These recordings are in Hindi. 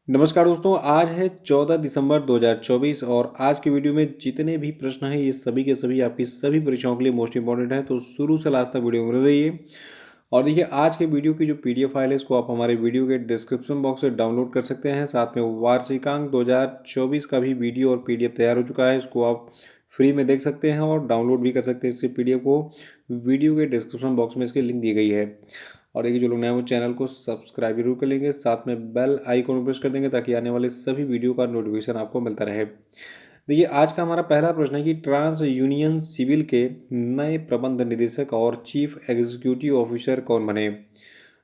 नमस्कार दोस्तों, आज है 14 दिसंबर 2024 और आज की वीडियो में जितने भी प्रश्न हैं ये सभी के सभी आपकी सभी परीक्षाओं के लिए मोस्ट इंपॉर्टेंट है। तो शुरू से लास्ट तक वीडियो में रहिए। और देखिए, आज के वीडियो की जो पीडीएफ फाइल है इसको आप हमारे वीडियो के डिस्क्रिप्शन बॉक्स से डाउनलोड कर सकते हैं। साथ में वार्षिकांक 2024 का भी वीडियो और पीडीएफ तैयार हो चुका है, इसको आप फ्री में देख सकते हैं और डाउनलोड भी कर सकते हैं। इसके पीडीएफ को वीडियो के डिस्क्रिप्शन बॉक्स में इसकी लिंक दी गई है। और देखिए, जो लोग नए वो चैनल को सब्सक्राइब जरूर कर लेंगे, साथ में बेल आइकॉन प्रेस कर देंगे ताकि आने वाले सभी वीडियो का नोटिफिकेशन आपको मिलता रहे। देखिए, आज का हमारा पहला प्रश्न है कि ट्रांस यूनियन सिविल के नए प्रबंध निदेशक और चीफ एग्जीक्यूटिव ऑफिसर कौन बने।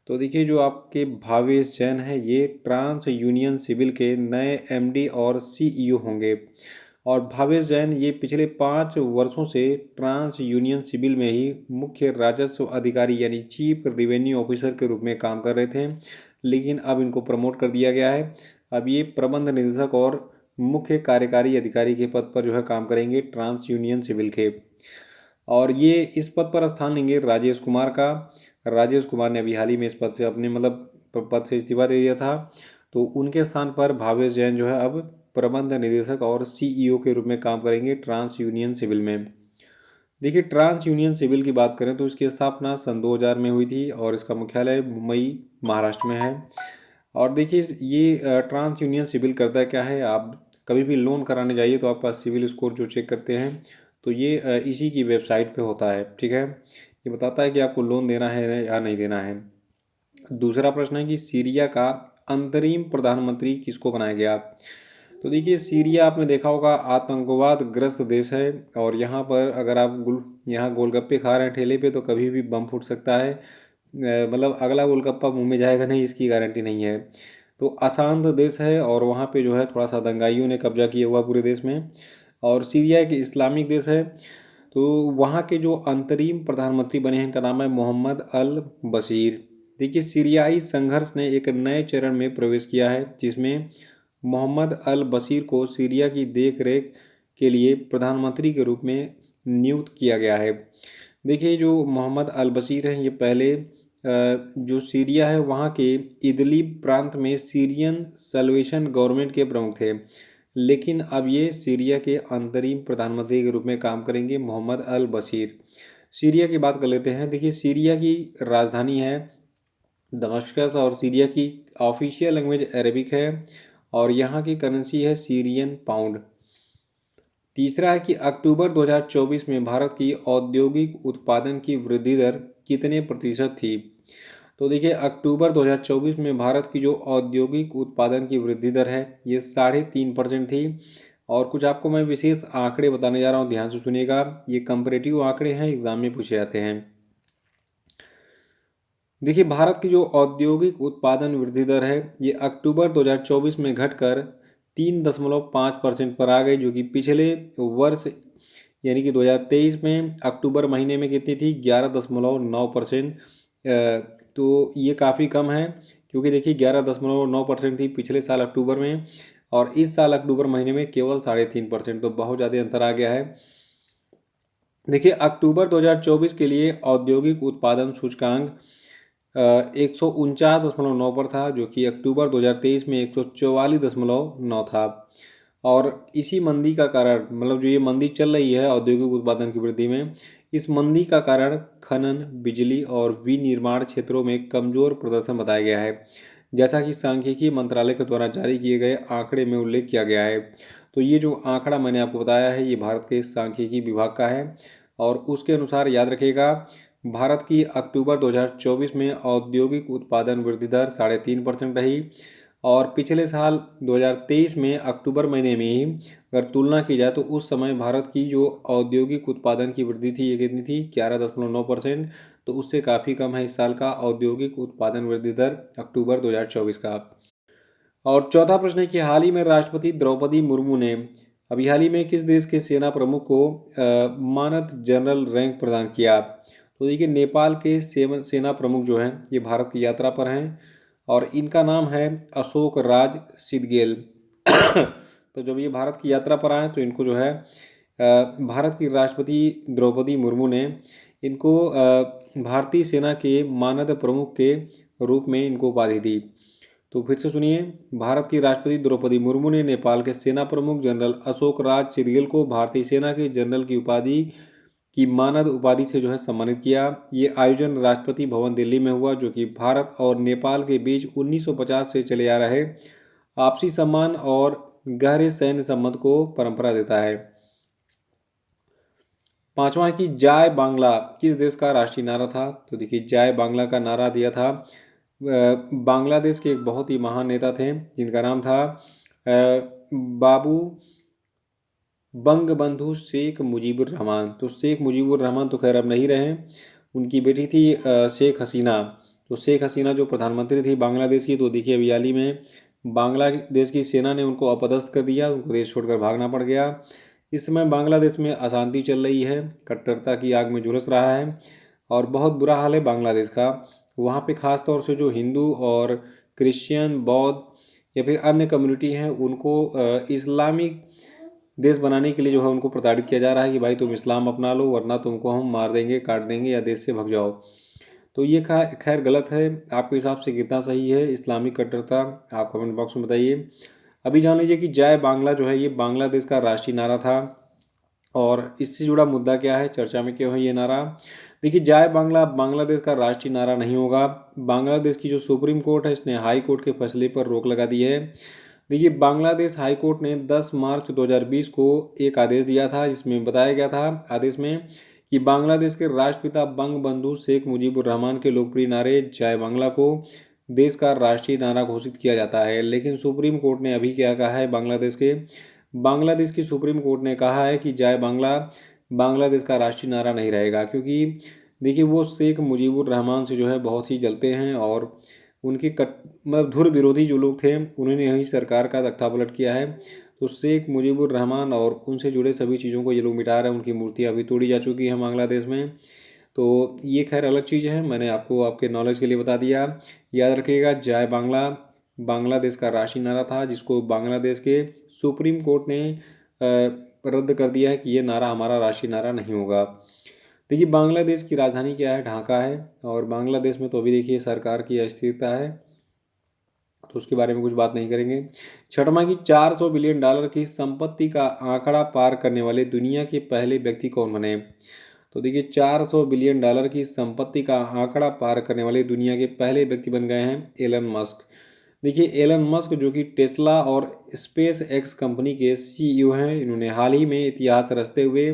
तो देखिए, जो आपके भावेश जैन है ये ट्रांस यूनियन सिविल के नए एमडी और सीईओ होंगे। और भावेश जैन ये पिछले 5 वर्षों से ट्रांस यूनियन सिविल में ही मुख्य राजस्व अधिकारी यानी चीफ रिवेन्यू ऑफिसर के रूप में काम कर रहे थे, लेकिन अब इनको प्रमोट कर दिया गया है। अब ये प्रबंध निदेशक और मुख्य कार्यकारी अधिकारी के पद पर जो है काम करेंगे ट्रांस यूनियन सिविल के। और ये इस पद पर स्थान लेंगे राजेश कुमार का। राजेश कुमार ने अभी हाल ही में इस पद से अपने पद से इस्तीफा दे दिया था, तो उनके स्थान पर भावेश जैन जो है अब प्रबंध निदेशक और सीईओ के रूप में काम करेंगे ट्रांस यूनियन सिविल में। देखिए, ट्रांस यूनियन सिविल की बात करें तो इसकी स्थापना सन 2000 में हुई थी और इसका मुख्यालय मुंबई महाराष्ट्र में है। और देखिए, ये ट्रांस यूनियन सिविल करता क्या है, आप कभी भी लोन कराने जाइए तो आपका सिविल स्कोर जो चेक करते हैं तो ये इसी की वेबसाइट पे होता है। ठीक है, ये बताता है कि आपको लोन देना है या नहीं देना है। दूसरा प्रश्न है कि सीरिया का अंतरिम प्रधानमंत्री किसको बनाया गया। तो देखिए, सीरिया आपने देखा होगा आतंकवाद ग्रस्त देश है और यहाँ पर अगर आप यहाँ गोलगप्पे खा रहे हैं ठेले पे तो कभी भी बम फूट सकता है। मतलब अगला गोलगप्पा मुंह में जाएगा नहीं, इसकी गारंटी नहीं है। तो अशांत देश है और वहाँ पे जो है थोड़ा सा दंगाइयों ने कब्जा किया हुआ पूरे देश में। और सीरिया एक इस्लामिक देश है। तो वहाँ के जो अंतरिम प्रधानमंत्री बने हैं इनका नाम है मोहम्मद अल बशीर। देखिए, सीरियाई संघर्ष ने एक नए चरण में प्रवेश किया है जिसमें मोहम्मद अल बशीर को सीरिया की देखरेख के लिए प्रधानमंत्री के रूप में नियुक्त किया गया है। देखिए, जो मोहम्मद अल बशीर हैं ये पहले जो सीरिया है वहाँ के इदलिब प्रांत में सीरियन सल्वेशन गवर्नमेंट के प्रमुख थे, लेकिन अब ये सीरिया के अंतरिम प्रधानमंत्री के रूप में काम करेंगे मोहम्मद अल बशीर। सीरिया की बात कर लेते हैं। देखिए, सीरिया की राजधानी है दमश्कस और सीरिया की ऑफिशियल लैंग्वेज अरेबिक है और यहाँ की करेंसी है सीरियन पाउंड। तीसरा है कि अक्टूबर 2024 में भारत की औद्योगिक उत्पादन की वृद्धि दर कितने प्रतिशत थी। तो देखिए, अक्टूबर 2024 में भारत की जो औद्योगिक उत्पादन की वृद्धि दर है ये 3.5% थी। और कुछ आपको मैं विशेष आंकड़े बताने जा रहा हूँ, ध्यान से सुनिएगा। ये कंपैरेटिव आंकड़े हैं, एग्जाम में पूछे जाते हैं। देखिए, भारत की जो औद्योगिक उत्पादन वृद्धि दर है ये अक्टूबर 2024 में घटकर 3.5% पर आ गई, जो कि पिछले वर्ष यानी कि 2023 में अक्टूबर महीने में कितनी थी, 11.9%। तो ये काफ़ी कम है, क्योंकि देखिए 11.9% थी पिछले साल अक्टूबर में और इस साल अक्टूबर महीने में केवल 3.5%, तो बहुत ज़्यादा अंतर आ गया है। देखिए, अक्टूबर 2024 के लिए औद्योगिक उत्पादन सूचकांक 149.9 पर था, जो कि अक्टूबर 2023 में 144.9 था। और इसी मंदी का कारण, मतलब जो ये मंदी चल रही है औद्योगिक उत्पादन की वृद्धि में, इस मंदी का कारण खनन, बिजली और विनिर्माण क्षेत्रों में कमजोर प्रदर्शन बताया गया है, जैसा कि सांख्यिकी मंत्रालय के द्वारा जारी किए गए आंकड़े में उल्लेख किया गया है। तो ये जो आंकड़ा मैंने आपको बताया है ये भारत के सांख्यिकी विभाग का है और उसके अनुसार याद रखिएगा, भारत की अक्टूबर 2024 में औद्योगिक उत्पादन वृद्धि दर 3.5% रही और पिछले साल 2023 में अक्टूबर महीने में ही अगर तुलना की जाए तो उस समय भारत की जो औद्योगिक उत्पादन की वृद्धि थी ये कितनी थी, 11.9%। तो उससे काफ़ी कम है इस साल का औद्योगिक उत्पादन वृद्धि दर अक्टूबर 2024 का। और चौथा प्रश्न है कि हाल ही में राष्ट्रपति द्रौपदी मुर्मू ने अभी हाल ही में किस देश के सेना प्रमुख को मानद जनरल रैंक प्रदान किया। तो देखिए, नेपाल के सेना प्रमुख जो हैं ये भारत की यात्रा पर हैं और इनका नाम है अशोक राज सिदगेल। तो जब ये भारत की यात्रा पर आए तो इनको जो है भारत की राष्ट्रपति द्रौपदी मुर्मू ने इनको भारतीय सेना के मानद प्रमुख के रूप में इनको उपाधि दी। तो फिर से सुनिए। भारत की राष्ट्रपति द्रौपदी मुर्मू ने नेपाल के सेना प्रमुख जनरल अशोक राज चिरगिल को भारतीय सेना के जनरल की उपाधि की मानद उपाधि से जो है सम्मानित किया। ये आयोजन राष्ट्रपति भवन दिल्ली में हुआ, जो कि भारत और नेपाल के बीच 1950 से चले आ रहे आपसी सम्मान और गहरे सैन्य संबंध को परंपरा देता है। पांचवा है कि जय बांग्ला किस देश का राष्ट्रीय नारा था। तो देखिए, जय बांग्ला का नारा दिया था बांग्लादेश के एक बहुत ही महान नेता थे, जिनका नाम था बाबू बंगबंधु शेख मुजीबुर रहमान। तो शेख मुजीबुर रहमान तो खैर अब नहीं रहे, उनकी बेटी थी शेख हसीना। तो शेख हसीना जो प्रधानमंत्री थी बांग्लादेश की, तो देखिए अभी हाल ही में बांग्लादेश की सेना ने उनको अपदस्थ कर दिया, उनको देश छोड़कर भागना पड़ गया। इस समय बांग्लादेश में अशांति चल रही है, कट्टरता की आग में झुलस रहा है और बहुत बुरा हाल है बांग्लादेश का। वहाँ पे ख़ास तौर से जो हिंदू और क्रिश्चियन, बौद्ध या फिर अन्य कम्युनिटी हैं, उनको इस्लामिक देश बनाने के लिए जो है उनको प्रताड़ित किया जा रहा है कि भाई तुम इस्लाम अपना लो, वरना तुमको हम मार देंगे, काट देंगे या देश से भग जाओ। तो ये खैर गलत है। आपके हिसाब से कितना सही है इस्लामिक कट्टरता, आप कमेंट बॉक्स में बताइए। अभी जान लीजिए कि जय बांग्ला जो है ये बांग्लादेश का राष्ट्रीय नारा था। और इससे जुड़ा मुद्दा क्या है, चर्चा में क्यों है ये नारा। देखिए, जय बांग्ला बांग्लादेश का राष्ट्रीय नारा नहीं होगा। बांग्लादेश की जो सुप्रीम कोर्ट है, इसने हाई कोर्ट के फैसले पर रोक लगा दी है। देखिए, बांग्लादेश हाई कोर्ट ने 10 मार्च 2020 को एक आदेश दिया था, जिसमें बताया गया था आदेश में कि बांग्लादेश के राष्ट्रपिता बंगबंधु शेख मुजीबुर रहमान के लोकप्रिय नारे जय बांग्ला को देश का राष्ट्रीय नारा घोषित किया जाता है। लेकिन सुप्रीम कोर्ट ने अभी क्या कहा है, बांग्लादेश की सुप्रीम कोर्ट ने कहा है कि जय बांग्ला बांग्लादेश का राष्ट्रीय नारा नहीं रहेगा, क्योंकि देखिए वो शेख मुजीबुर रहमान से जो है बहुत ही जलते हैं और उनके मतलब धुर विरोधी जो लोग थे, उन्होंने यही सरकार का तख्तापलट किया है। तो शेख मुजीबुर रहमान और उनसे जुड़े सभी चीज़ों को ये लोग मिटा रहे हैं, उनकी मूर्तियाँ अभी तोड़ी जा चुकी हैं बांग्लादेश में। तो ये खैर अलग चीज़ है, मैंने आपको आपके नॉलेज के लिए बता दिया। याद रखिएगा, जय बांग्ला बांग्लादेश का राष्ट्रीय नारा था, जिसको बांग्लादेश के सुप्रीम कोर्ट ने रद्द कर दिया है कि ये नारा हमारा राष्ट्रीय नारा नहीं होगा। देखिए, बांग्लादेश की राजधानी क्या है, ढाका है। और बांग्लादेश में तो अभी देखिए सरकार की अस्थिरता है, तो उसके बारे में कुछ बात नहीं करेंगे। छठवां की $400 बिलियन की संपत्ति का आंकड़ा पार करने वाले दुनिया के पहले व्यक्ति कौन बने। तो देखिए, $400 बिलियन की संपत्ति का आंकड़ा पार करने वाले दुनिया के पहले व्यक्ति बन गए हैं एलन मस्क। देखिए, एलन मस्क जो कि टेस्ला और स्पेस एक्स कंपनी के CEO हैं, इन्होंने हाल ही में इतिहास रचते हुए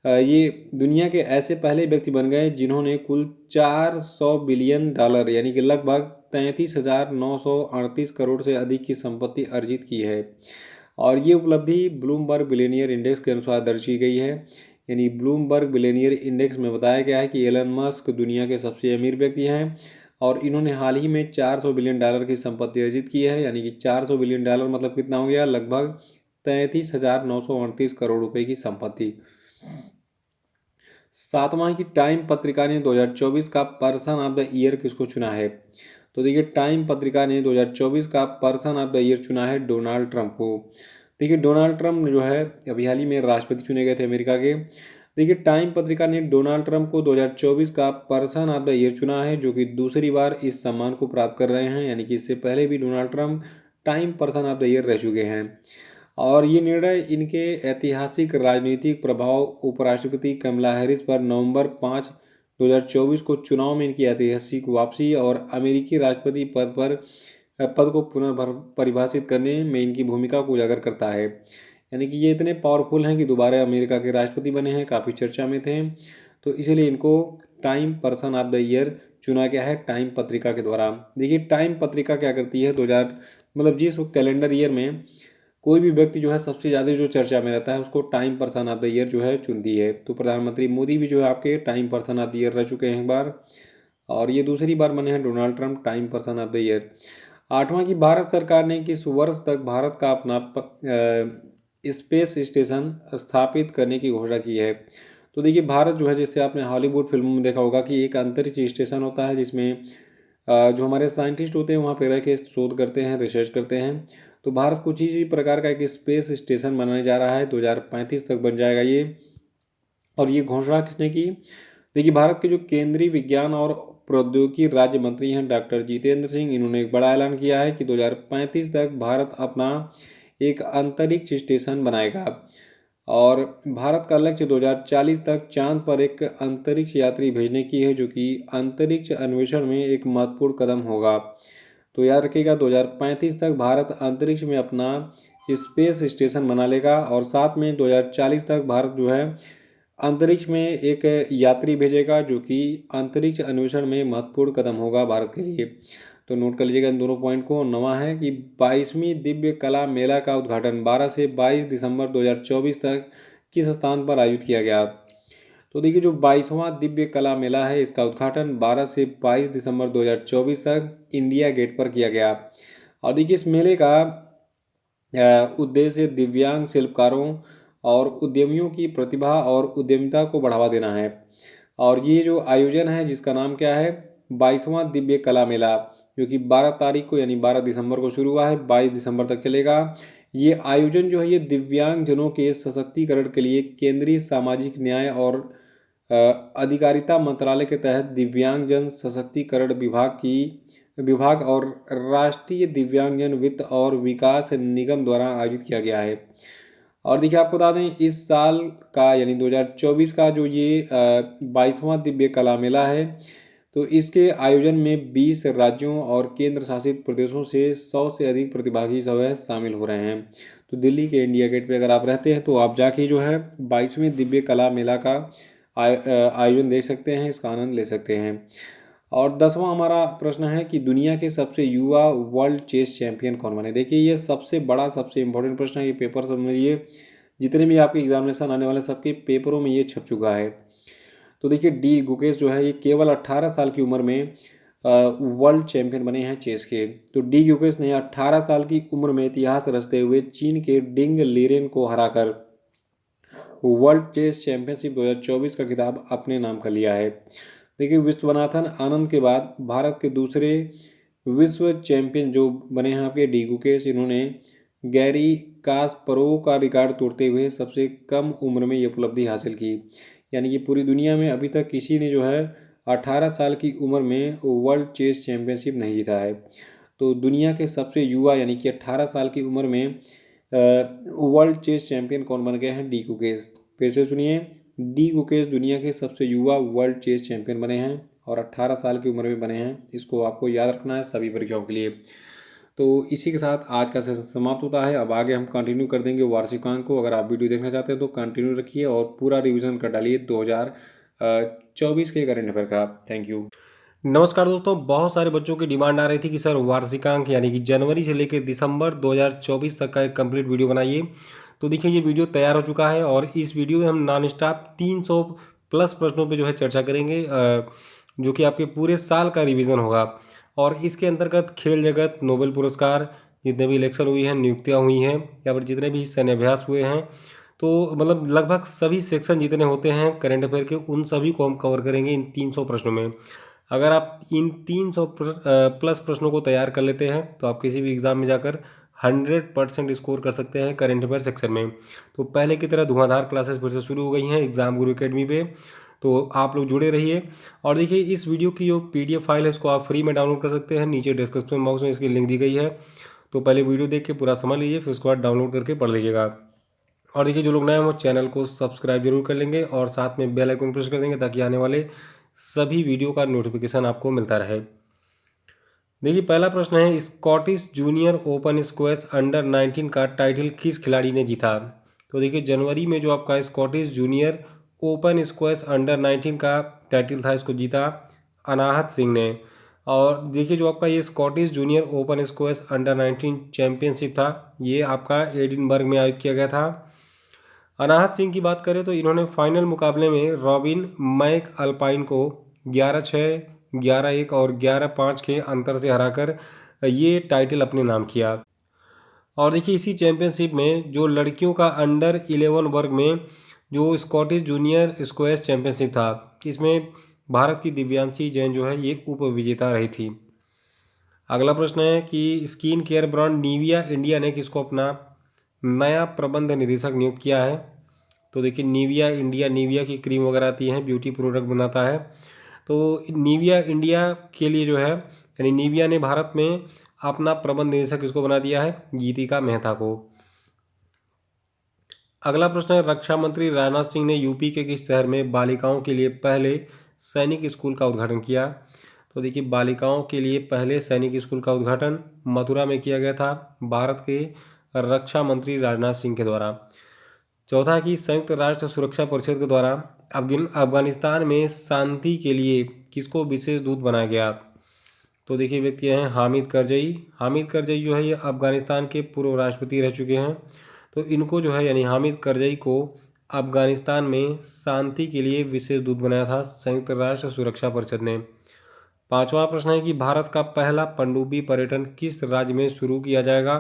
ये दुनिया के ऐसे पहले व्यक्ति बन गए जिन्होंने कुल $400 बिलियन यानी कि लगभग 33,938 करोड़ से अधिक की संपत्ति अर्जित की है। और ये उपलब्धि ब्लूमबर्ग बिलियनियर इंडेक्स के अनुसार दर्ज की गई है। यानी ब्लूमबर्ग बिलियनियर इंडेक्स में बताया गया है कि एलन मस्क दुनिया के सबसे अमीर व्यक्ति हैं और इन्होंने हाल ही में $400 बिलियन की संपत्ति अर्जित की है। यानी कि $400 बिलियन मतलब कितना हो गया, लगभग 33,938 करोड़ रुपए की संपत्ति। सातवां की टाइम पत्रिका ने 2024 का पर्सन ऑफ द ईयर किसको चुना है। तो देखिए, टाइम पत्रिका ने 2024 का पर्सन ऑफ द ईयर चुना है डोनाल्ड ट्रंप को। देखिए, डोनाल्ड ट्रंप जो है अभी हाल ही में राष्ट्रपति चुने गए थे अमेरिका के। देखिए, टाइम पत्रिका ने डोनाल्ड ट्रंप को 2024 का पर्सन ऑफ द ईयर चुना है, जो कि दूसरी बार इस सम्मान को प्राप्त कर रहे हैं। यानी कि इससे पहले भी Donald Trump time person of the year रह चुके हैं। और ये निर्णय इनके ऐतिहासिक राजनीतिक प्रभाव उपराष्ट्रपति कमला हैरिस पर नवंबर 5, 2024 को चुनाव में इनकी ऐतिहासिक वापसी और अमेरिकी राष्ट्रपति पद को पुनर्परिभाषित करने में इनकी भूमिका को उजागर करता है। यानी कि ये इतने पावरफुल हैं कि दोबारा अमेरिका के राष्ट्रपति बने हैं, काफ़ी चर्चा में थे, तो इसीलिए इनको time person of the year चुना गया है टाइम पत्रिका के द्वारा। देखिए, टाइम पत्रिका क्या करती है, 2000 मतलब जिस कैलेंडर ईयर में कोई भी व्यक्ति जो है सबसे ज़्यादा जो चर्चा में रहता है, उसको time person of the year जो है चुनती है। तो प्रधानमंत्री मोदी भी जो है आपके time person of the year रह चुके हैं एक बार, और ये दूसरी बार बने हैं Donald Trump time person of the year. आठवां की भारत सरकार ने किस वर्ष तक भारत का अपना स्पेस स्टेशन स्थापित करने की घोषणा की है। तो देखिए, भारत जो है, जैसे आपने हॉलीवुड फिल्मों में देखा होगा कि एक अंतरिक्ष स्टेशन होता है, जिसमें जो हमारे साइंटिस्ट होते हैं वहाँ पे रह के शोध करते हैं, रिसर्च करते हैं। तो भारत कुछ इसी प्रकार का एक स्पेस स्टेशन बनाने जा रहा है, 2035 तक बन जाएगा ये। और ये घोषणा किसने की। देखिए, भारत के जो केंद्रीय विज्ञान और प्रौद्योगिकी राज्य मंत्री हैं डॉक्टर जितेंद्र सिंह। इन्होंने एक बड़ा ऐलान किया है कि 2035 तक भारत अपना एक अंतरिक्ष स्टेशन बनाएगा और भारत का लक्ष्य 2040 तक चांद पर एक अंतरिक्ष यात्री भेजने की है, जो कि अंतरिक्ष अन्वेषण में एक महत्वपूर्ण कदम होगा। तो याद रखिएगा 2035 तक भारत अंतरिक्ष में अपना स्पेस स्टेशन बना लेगा और साथ में 2040 तक भारत जो है अंतरिक्ष में एक यात्री भेजेगा, जो कि अंतरिक्ष अन्वेषण में महत्वपूर्ण कदम होगा भारत के लिए। तो नोट कर लीजिएगा इन दोनों पॉइंट को। नवा है कि 22वीं दिव्य कला मेला का उद्घाटन 12 से 22 दिसंबर 2024 तक किस स्थान पर आयोजित किया गया। तो देखिए जो 22वां दिव्य कला मेला है, इसका उद्घाटन 12 से 22 दिसंबर 2024 तक इंडिया गेट पर किया गया। और देखिए इस मेले का उद्देश्य दिव्यांग शिल्पकारों और उद्यमियों की प्रतिभा और उद्यमिता को बढ़ावा देना है। और ये जो आयोजन है जिसका नाम क्या है, 22वां दिव्य कला मेला, जो कि 12 तारीख को यानी 12 दिसंबर को शुरू हुआ है, 22 दिसंबर तक चलेगा। ये आयोजन जो है ये दिव्यांग जनों के सशक्तिकरण के लिए केंद्रीय सामाजिक न्याय और अधिकारिता मंत्रालय के तहत दिव्यांगजन सशक्तिकरण विभाग और राष्ट्रीय दिव्यांगजन वित्त और विकास निगम द्वारा आयोजित किया गया है। और देखिए आपको बता दें इस साल का यानी 2024 का जो ये 22वां दिव्य कला मेला है, तो इसके आयोजन में 20 राज्यों और केंद्र शासित प्रदेशों से 100 से अधिक प्रतिभागी जो है शामिल हो रहे हैं। तो दिल्ली के इंडिया गेट पे अगर आप रहते हैं तो आप जाके जो है 22वें दिव्य कला मेला का आयोजन देख सकते हैं, इसका आनंद ले सकते हैं। और 10वां हमारा प्रश्न है कि दुनिया के सबसे युवा वर्ल्ड चेस चैंपियन कौन बने। देखिए ये सबसे बड़ा सबसे इम्पोर्टेंट प्रश्न है, ये पेपर समझिए जितने भी आपके एग्जामिनेशन आने वाले सबके पेपरों में ये छप चुका है। तो देखिए डी गुकेश जो है ये केवल 18 साल की उम्र में वर्ल्ड चैंपियन बने हैं चेस के। तो डी गुकेश ने 18 साल की उम्र में इतिहास रचते हुए चीन के डिंग लीरेन को हराकर वर्ल्ड चेस चैंपियनशिप 2024 का खिताब अपने नाम कर लिया है। देखिए विश्वनाथन आनंद के बाद भारत के दूसरे विश्व चैंपियन जो बने हैं आपके डी गुकेश, इन्होंने गैरी कास्परोव का रिकॉर्ड तोड़ते हुए सबसे कम उम्र में ये उपलब्धि हासिल की। यानी कि पूरी दुनिया में अभी तक किसी ने जो है 18 साल की उम्र में वर्ल्ड चेस चैंपियनशिप नहीं जीता है। तो दुनिया के सबसे युवा यानी कि 18 साल की उम्र में वर्ल्ड चेस चैंपियन कौन बन गए हैं, डी गुकेश। फिर से सुनिए, डी गुकेश दुनिया के सबसे युवा वर्ल्ड चेस चैंपियन बने हैं और 18 साल की उम्र में बने हैं। इसको आपको याद रखना है सभी परीक्षाओं के लिए। तो इसी के साथ आज का सेशन समाप्त होता है। अब आगे हम कंटिन्यू कर देंगे वार्षिकांक को। अगर आप वीडियो देखना चाहते हैं तो कंटिन्यू रखिए और पूरा रिवीजन कर डालिए 2024 के करंट अफेयर का। Thank you. नमस्कार दोस्तों, बहुत सारे बच्चों की डिमांड आ रही थी कि सर वार्षिकांक यानी कि जनवरी से लेकर दिसंबर 2024 तक का एक कंप्लीट वीडियो बनाइए। तो देखिए ये वीडियो तैयार हो चुका है और इस वीडियो में हम नॉन स्टॉप 300 प्लस प्रश्नों पे जो है चर्चा करेंगे, जो कि आपके पूरे साल का रिवीजन होगा। और इसके अंतर्गत खेल जगत, नोबेल पुरस्कार, जितने भी इलेक्शन हुई हैं, नियुक्तियाँ हुई हैं या फिर जितने भी सैन्य अभ्यास हुए हैं, तो मतलब लगभग सभी सेक्शन जितने होते हैं करंट अफेयर के, उन सभी को हम कवर करेंगे इन 300 प्रश्नों में। अगर आप इन 300 प्लस प्रश्नों को तैयार कर लेते हैं तो आप किसी भी एग्ज़ाम में जाकर 100% स्कोर कर सकते हैं करंट अफेयर सेक्शन में। तो पहले की तरह धुआंधार क्लासेस फिर से शुरू हो गई हैं एग्जाम गुरु अकेडमी पे, तो आप लोग जुड़े रहिए। और देखिए इस वीडियो की जो PDF फाइल है इसको आप फ्री में डाउनलोड कर सकते हैं, नीचे डिस्क्रिप्शन बॉक्स में इसकी लिंक दी गई है। तो पहले वीडियो देख के पूरा समझ लीजिए, फिर उसके बाद डाउनलोड करके पढ़ लीजिएगा। और देखिए जो लोग नए हैं वो चैनल को सब्सक्राइब जरूर कर लेंगे और साथ में बेल आइकन प्रेस कर देंगे ताकि आने वाले सभी वीडियो का नोटिफिकेशन आपको मिलता रहे। देखिए पहला प्रश्न है, Scottish junior open squash under 19 का टाइटल किस खिलाड़ी ने जीता। तो देखिए जनवरी में जो आपका Scottish junior open squash under 19 का टाइटल था, इसको जीता अनाहत सिंह ने। और देखिए जो आपका ये Scottish junior open squash under 19 championship था, ये आपका एडिनबर्ग में आयोजित किया गया था। अनाहत सिंह की बात करें तो इन्होंने फाइनल मुकाबले में रॉबिन मैक अल्पाइन को 11-6, 11-1 और 11-5 के अंतर से हराकर ये टाइटल अपने नाम किया। और देखिए इसी चैंपियनशिप में जो लड़कियों का अंडर 11 वर्ग में जो स्कॉटिश जूनियर स्क्वैश चैंपियनशिप था, इसमें भारत की दिव्यांशी जैन जो है ये उप विजेता रही थी। अगला प्रश्न है कि skin care brand Nivea India ने किसको अपना नया प्रबंध निदेशक नियुक्त किया है। तो देखिए निविया इंडिया, निविया की क्रीम वगैरह आती हैं, ब्यूटी प्रोडक्ट बनाता है। तो नीविया इंडिया के लिए जो है, यानी नीविया ने भारत में अपना प्रबंध निदेशक किसको बना दिया है? गीतिका मेहता को। अगला प्रश्न है, रक्षा मंत्री राजनाथ सिंह ने यूपी के किस शहर में बालिकाओं के लिए पहले सैनिक स्कूल का उद्घाटन किया? तो देखिए, बालिकाओं के लिए पहले सैनिक स्कूल का उद्घाटन मथुरा में किया गया था, भारत के रक्षा मंत्री राजनाथ सिंह के द्वारा। चौथा है कि संयुक्त राष्ट्र सुरक्षा परिषद के द्वारा अफगानिस्तान में शांति के लिए किसको विशेष दूत बनाया गया? तो देखिए, व्यक्ति हैं हामिद करजई। हामिद करजई जो है ये अफगानिस्तान के पूर्व राष्ट्रपति रह चुके हैं। तो इनको जो है, यानी हामिद करजई को अफगानिस्तान में शांति के लिए विशेष दूत बनाया था संयुक्त राष्ट्र सुरक्षा परिषद ने। पांचवा प्रश्न है कि भारत का पहला पनडुब्बी पर्यटन किस राज्य में शुरू किया जाएगा?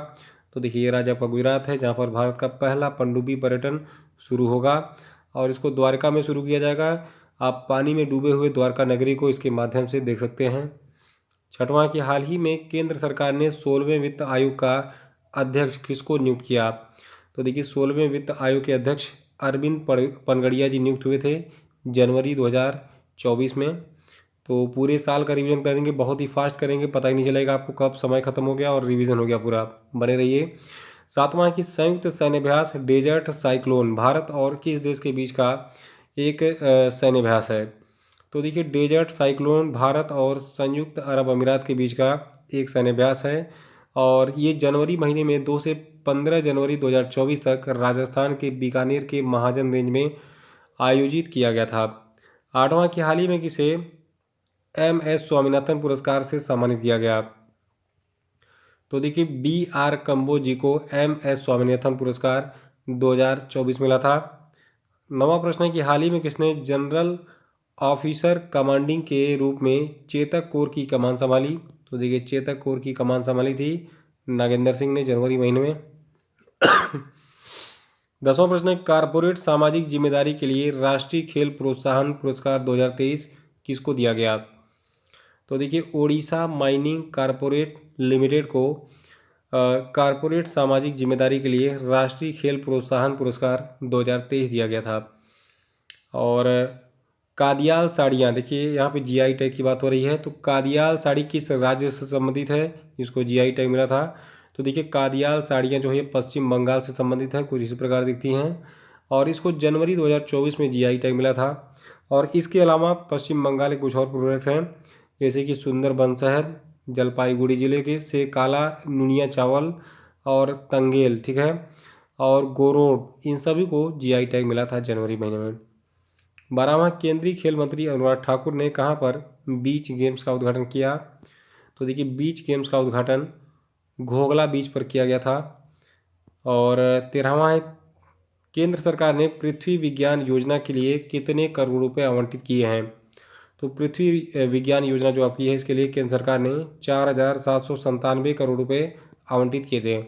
तो देखिए, ये राज्य आपका गुजरात है, जहाँ पर भारत का पहला पनडुब्बी पर्यटन शुरू होगा और इसको द्वारका में शुरू किया जाएगा। आप पानी में डूबे हुए द्वारका नगरी को इसके माध्यम से देख सकते हैं। छठवां कि हाल ही में केंद्र सरकार ने 16वें वित्त आयोग का अध्यक्ष किसको नियुक्त किया? तो देखिए, 16वें वित्त आयोग के अध्यक्ष अरविंद पनगड़िया जी नियुक्त हुए थे जनवरी 2024 में। तो पूरे साल का रिवीजन करेंगे, बहुत ही फास्ट करेंगे, पता ही नहीं चलेगा आपको कब समय खत्म हो गया और रिवीजन हो गया पूरा। बने रहिए। सातवां कि संयुक्त सैन्याभ्यास डेजर्ट साइक्लोन भारत और किस देश के बीच का एक सैन्याभ्यास है? तो देखिए, डेजर्ट साइक्लोन भारत और संयुक्त अरब अमीरात के बीच का एक सैन्याभ्यास है और ये जनवरी महीने में 2 से 15 जनवरी 2024 तक राजस्थान के बीकानेर के महाजन रेंज में आयोजित किया गया था। आठवां कि हाल ही में किसे MS स्वामीनाथन पुरस्कार से सम्मानित किया गया? तो देखिए, BR कम्बोज जी को MS स्वामीनाथन पुरस्कार 2024 मिला था। नवा प्रश्न है कि हाल ही में किसने जनरल ऑफिसर कमांडिंग के रूप में चेतक कोर की कमान संभाली? तो देखिए, चेतक कोर की कमान संभाली थी नागेंद्र सिंह ने जनवरी महीने में। 10वां प्रश्न है, कारपोरेट सामाजिक जिम्मेदारी के लिए राष्ट्रीय खेल प्रोत्साहन पुरस्कार 2023 किसको दिया गया? तो देखिए, ओडिशा माइनिंग कारपोरेट लिमिटेड को कारपोरेट सामाजिक जिम्मेदारी के लिए राष्ट्रीय खेल प्रोत्साहन पुरस्कार 2023 दिया गया था। और कादियाल साड़ियाँ, देखिए यहाँ पे GI टैग की बात हो रही है, तो कादियाल साड़ी किस राज्य से संबंधित है जिसको GI टैग मिला था? तो देखिए, कादियाल साड़ियाँ जो है पश्चिम बंगाल से संबंधित है, कुछ इसी प्रकार दिखती हैं और इसको जनवरी 2024 में GI टैग मिला था। और इसके अलावा पश्चिम बंगाल के कुछ और प्रोडक्ट हैं, जैसे कि सुंदरबन शहर, जलपाईगुड़ी जिले के से काला नुनिया चावल और तंगेल, ठीक है, और गोरोड, इन सभी को GI टैग मिला था जनवरी महीने में। 12वां केंद्रीय खेल मंत्री अनुराग ठाकुर ने कहाँ पर बीच गेम्स का उद्घाटन किया? तो देखिए, बीच गेम्स का उद्घाटन घोगला बीच पर किया गया था। और 13वां है, केंद्र सरकार ने पृथ्वी विज्ञान योजना के लिए कितने करोड़ रुपए आवंटित किए हैं? तो पृथ्वी विज्ञान योजना जो आपकी है, इसके लिए केंद्र सरकार ने 4,797 करोड़ रुपए आवंटित किए थे।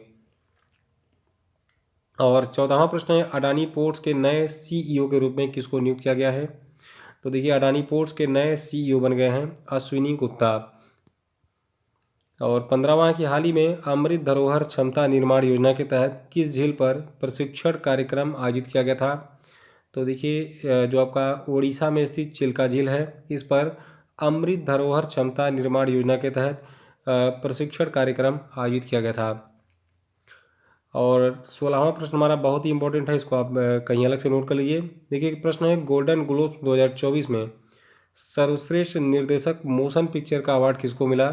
और 14वां प्रश्न है, अडानी पोर्ट्स के नए CEO के रूप में किसको नियुक्त किया गया है? तो देखिए, अडानी पोर्ट्स के नए CEO बन गए हैं अश्विनी गुप्ता। और 15वां कि हाल ही में अमृत धरोहर क्षमता निर्माण योजना के तहत किस झील पर प्रशिक्षण कार्यक्रम आयोजित किया गया था? तो देखिए, जो आपका उड़ीसा में स्थित चिल्का झील है, इस पर अमृत धरोहर क्षमता निर्माण योजना के तहत प्रशिक्षण कार्यक्रम आयोजित किया गया था। और 16वां प्रश्न हमारा बहुत ही इंपॉर्टेंट है, इसको आप कहीं अलग से नोट कर लीजिए। देखिए, एक प्रश्न है, गोल्डन ग्लोब 2024 में सर्वश्रेष्ठ निर्देशक मोशन पिक्चर का अवार्ड किसको मिला?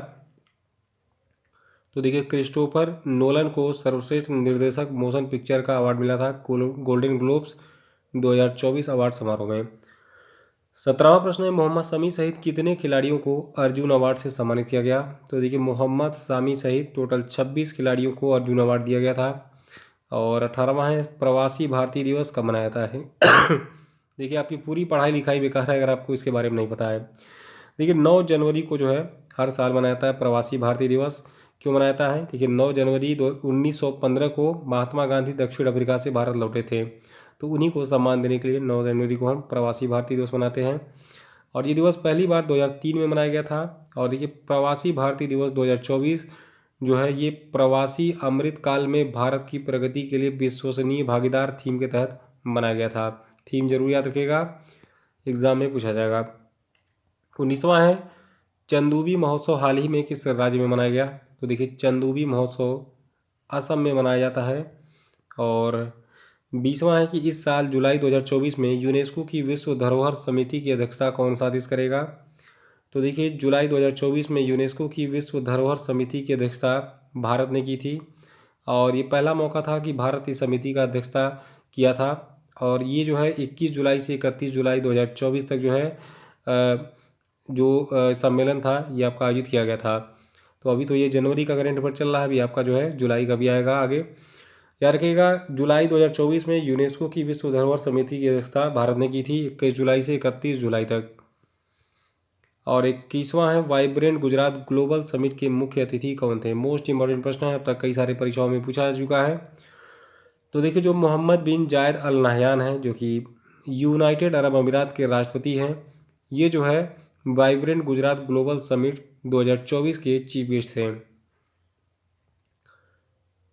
तो देखिए, क्रिस्टोफर नोलन को सर्वश्रेष्ठ निर्देशक मोशन पिक्चर का अवार्ड मिला था गोल्डन ग्लोब्स 2024 अवार्ड समारोह में। 17वां प्रश्न है, मोहम्मद शमी सहित कितने खिलाड़ियों को अर्जुन अवार्ड से सम्मानित किया गया? तो देखिए, मोहम्मद शमी सहित टोटल 26 खिलाड़ियों को अर्जुन अवार्ड दिया गया था। और 18वां है, प्रवासी भारतीय दिवस कब मनाया जाता है? देखिए, आपकी पूरी पढ़ाई लिखाई बेकार है अगर आपको इसके बारे में नहीं पता है। देखिए, 9 जनवरी को जो है हर साल मनाया जाता है प्रवासी भारतीय दिवस। क्यों मनाया जाता है? देखिए, 9 जनवरी 1915 को महात्मा गांधी दक्षिण अफ्रीका से भारत लौटे थे, तो उन्हीं को सम्मान देने के लिए 9 जनवरी को हम प्रवासी भारतीय दिवस मनाते हैं। और ये दिवस पहली बार 2003 में मनाया गया था। और देखिए, प्रवासी भारतीय दिवस 2024 जो है ये प्रवासी अमृत काल में भारत की प्रगति के लिए विश्वसनीय भागीदार थीम के तहत मनाया गया था। थीम जरूर याद रखिएगा, एग्जाम में पूछा जाएगा। 19वां है चंदूबी महोत्सव हाल ही में किस राज्य में मनाया गया? तो देखिए चंदूबी महोत्सव असम में मनाया जाता है। और 20वां है कि इस साल जुलाई 2024 में यूनेस्को की विश्व धरोहर समिति की अध्यक्षता कौन सा देश करेगा? तो देखिए जुलाई 2024 में यूनेस्को की विश्व धरोहर समिति की अध्यक्षता भारत ने की थी। और ये पहला मौका था कि भारत इस समिति का अध्यक्षता किया था। और ये जो है 21 जुलाई से 31 जुलाई 2024 तक जो है सम्मेलन था ये आपका आयोजित किया गया था। तो अभी तो ये जनवरी का करंट अफेयर चल रहा है, अभी आपका जो है जुलाई का भी आएगा आगे। याद रखिएगा जुलाई 2024 में यूनेस्को की विश्व धरोहर समिति की अध्यक्षता भारत ने की थी 21 जुलाई से 31 जुलाई तक। और 21वां है वाइब्रेंट गुजरात ग्लोबल समिट के मुख्य अतिथि कौन थे? मोस्ट इंपॉर्टेंट प्रश्न है, अब तक कई सारे परीक्षाओं में पूछा जा चुका है। तो देखिए जो मोहम्मद बिन जायद अल नहयान हैं जो कि यूनाइटेड अरब अमीरात के राष्ट्रपति हैं, ये जो है वाइब्रेंट गुजरात ग्लोबल समिट 2024 के चीफ गेस्ट थे।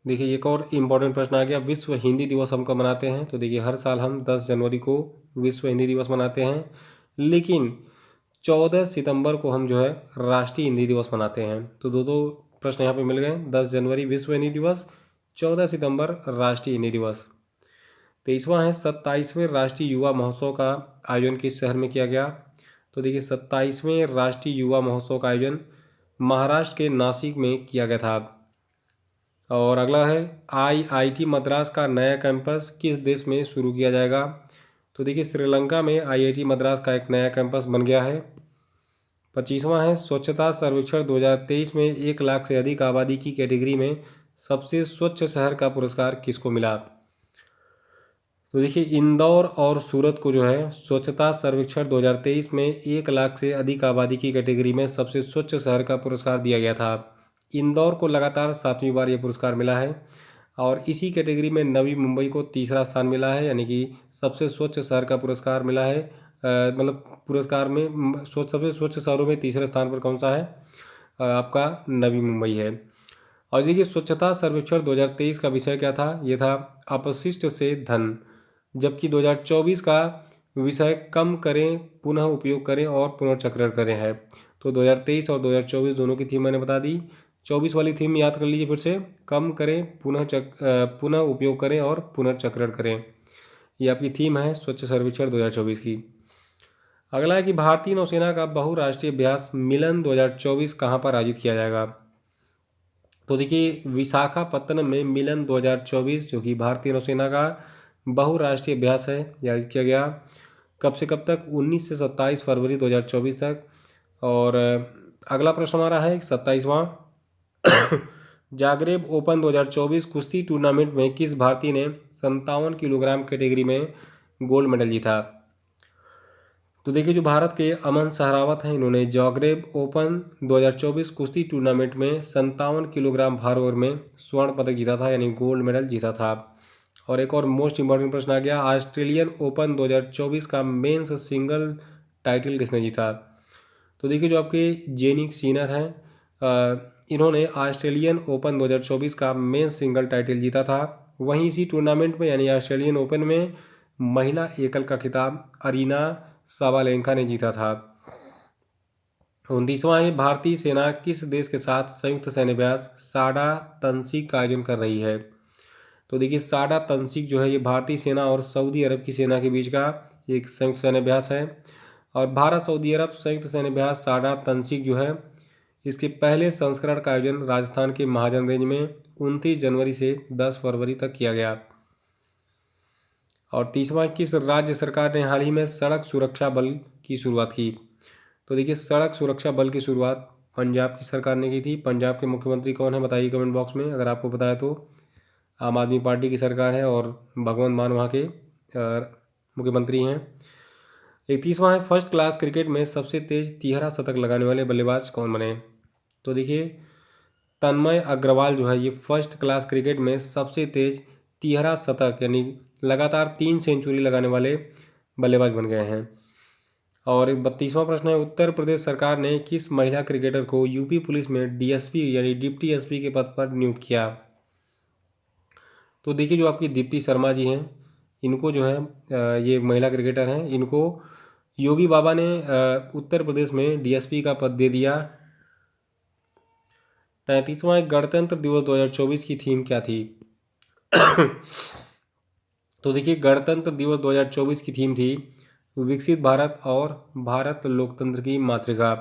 देखिए एक और इम्पोर्टेंट प्रश्न आ गया, विश्व हिंदी दिवस हम कब मनाते हैं? तो देखिए हर साल हम 10 जनवरी को विश्व हिंदी दिवस मनाते हैं, लेकिन 14 सितंबर को हम जो है राष्ट्रीय हिंदी दिवस मनाते हैं। तो दो प्रश्न यहाँ पे मिल गए, 10 जनवरी विश्व हिंदी दिवस, 14 सितंबर राष्ट्रीय हिंदी दिवस। 23वां है 27वें राष्ट्रीय युवा महोत्सव का आयोजन किस शहर में किया गया? तो देखिए 27वें राष्ट्रीय युवा महोत्सव का आयोजन महाराष्ट्र के नासिक में किया गया था। और अगला है आईआईटी मद्रास का नया कैंपस किस देश में शुरू किया जाएगा? तो देखिए श्रीलंका में आईआईटी मद्रास का एक नया कैंपस बन गया है। 25वां है स्वच्छता सर्वेक्षण 2023 में 1 लाख से अधिक आबादी की कैटेगरी में सबसे स्वच्छ शहर का पुरस्कार किसको मिला? तो देखिए इंदौर और सूरत को जो है स्वच्छता सर्वेक्षण 2023 में 1 लाख से अधिक आबादी की कैटेगरी में सबसे स्वच्छ शहर का पुरस्कार दिया गया था। इंदौर को लगातार 7वीं बार ये पुरस्कार मिला है। और इसी कैटेगरी में नवी मुंबई को तीसरा स्थान मिला है, यानी कि सबसे स्वच्छ शहर का पुरस्कार मिला है। मतलब पुरस्कार में सबसे स्वच्छ शहरों में तीसरे स्थान पर कौन सा है? आपका नवी मुंबई है। और देखिए स्वच्छता सर्वेक्षण 2023 का विषय क्या था? ये था अपशिष्ट से धन, जबकि 2024 का विषय कम करें पुनः उपयोग करें और पुनर्चक्रण करें है। तो 2023 और 2024 दोनों की थीम मैंने बता दी। 24 वाली थीम याद कर लीजिए फिर से, कम करें पुनः उपयोग करें और पुनर्चक्रण करें। ये आपकी थीम है स्वच्छ सर्वेक्षण 2024 की। अगला है कि भारतीय नौसेना का बहुराष्ट्रीय अभ्यास मिलन 2024 कहाँ पर आयोजित किया जाएगा? तो देखिए विशाखापत्तनम में मिलन 2024 जो कि भारतीय नौसेना का बहुराष्ट्रीय अभ्यास है आयोजित किया गया। कब से कब तक? 19 से 27 फरवरी 2024 तक। और अगला प्रश्न हमारा है 27वां जागरेब ओपन 2024 कुश्ती टूर्नामेंट में किस भारतीय ने 57 किलोग्राम कैटेगरी में गोल्ड मेडल जीता? तो देखिए जो भारत के अमन सहरावत हैं, इन्होंने जागरेब ओपन 2024 कुश्ती टूर्नामेंट में 57 किलोग्राम भार वर्ग में स्वर्ण पदक जीता था, यानी गोल्ड मेडल जीता था। और एक और मोस्ट इंपॉर्टेंट प्रश्न आ गया, ऑस्ट्रेलियन ओपन 2024 का मेंस सिंगल टाइटल किसने जीता? तो देखिए जो आपके जेनिक सीनर हैं, इन्होंने ऑस्ट्रेलियन ओपन 2024 का मेंस सिंगल टाइटल जीता था। वहीं इसी टूर्नामेंट में यानी ऑस्ट्रेलियन ओपन में महिला एकल का खिताब अरीना साबालेंका ने जीता था। 29वां है भारतीय सेना किस देश के साथ संयुक्त सैन्य अभ्यास साडा तंसीक का आयोजन कर रही है? तो देखिए साडा तंसीक जो है ये भारतीय सेना और सऊदी अरब की सेना के बीच का एक संयुक्त सैन्य अभ्यास है। और भारत सऊदी अरब संयुक्त सैन्य अभ्यास साडा तंसीक जो है इसके पहले संस्करण का आयोजन राजस्थान के महाजन रेंज में 29 जनवरी से 10 फरवरी तक किया गया। और 30वां किस राज्य सरकार ने हाल ही में सड़क सुरक्षा बल की शुरुआत की? तो देखिए सड़क सुरक्षा बल की शुरुआत पंजाब की सरकार ने की थी। पंजाब के मुख्यमंत्री कौन है बताइए कमेंट बॉक्स में, अगर आपको बताया तो। आम आदमी पार्टी की सरकार है और भगवंत मान वहाँ के मुख्यमंत्री हैं। 31वां है फर्स्ट क्लास क्रिकेट में सबसे तेज तिहरा शतक लगाने वाले बल्लेबाज कौन बने? तो देखिए तन्मय अग्रवाल जो है ये फर्स्ट क्लास क्रिकेट में सबसे तेज तिहरा शतक यानी लगातार 3 सेंचुरी लगाने वाले बल्लेबाज बन गए हैं। और 32वां प्रश्न है उत्तर प्रदेश सरकार ने किस महिला क्रिकेटर को यूपी पुलिस में डीएसपी यानी डिप्टी एसपी के पद पर नियुक्त किया? तो देखिए जो आपकी दीप्ति शर्मा जी हैं, इनको जो है ये महिला क्रिकेटर हैं, इनको योगी बाबा ने उत्तर प्रदेश में डीएसपी का पद दे दिया। 33वां गणतंत्र दिवस 2024 की थीम क्या थी? तो देखिए गणतंत्र दिवस 2024 की थीम थी विकसित भारत और भारत लोकतंत्र की मातृका।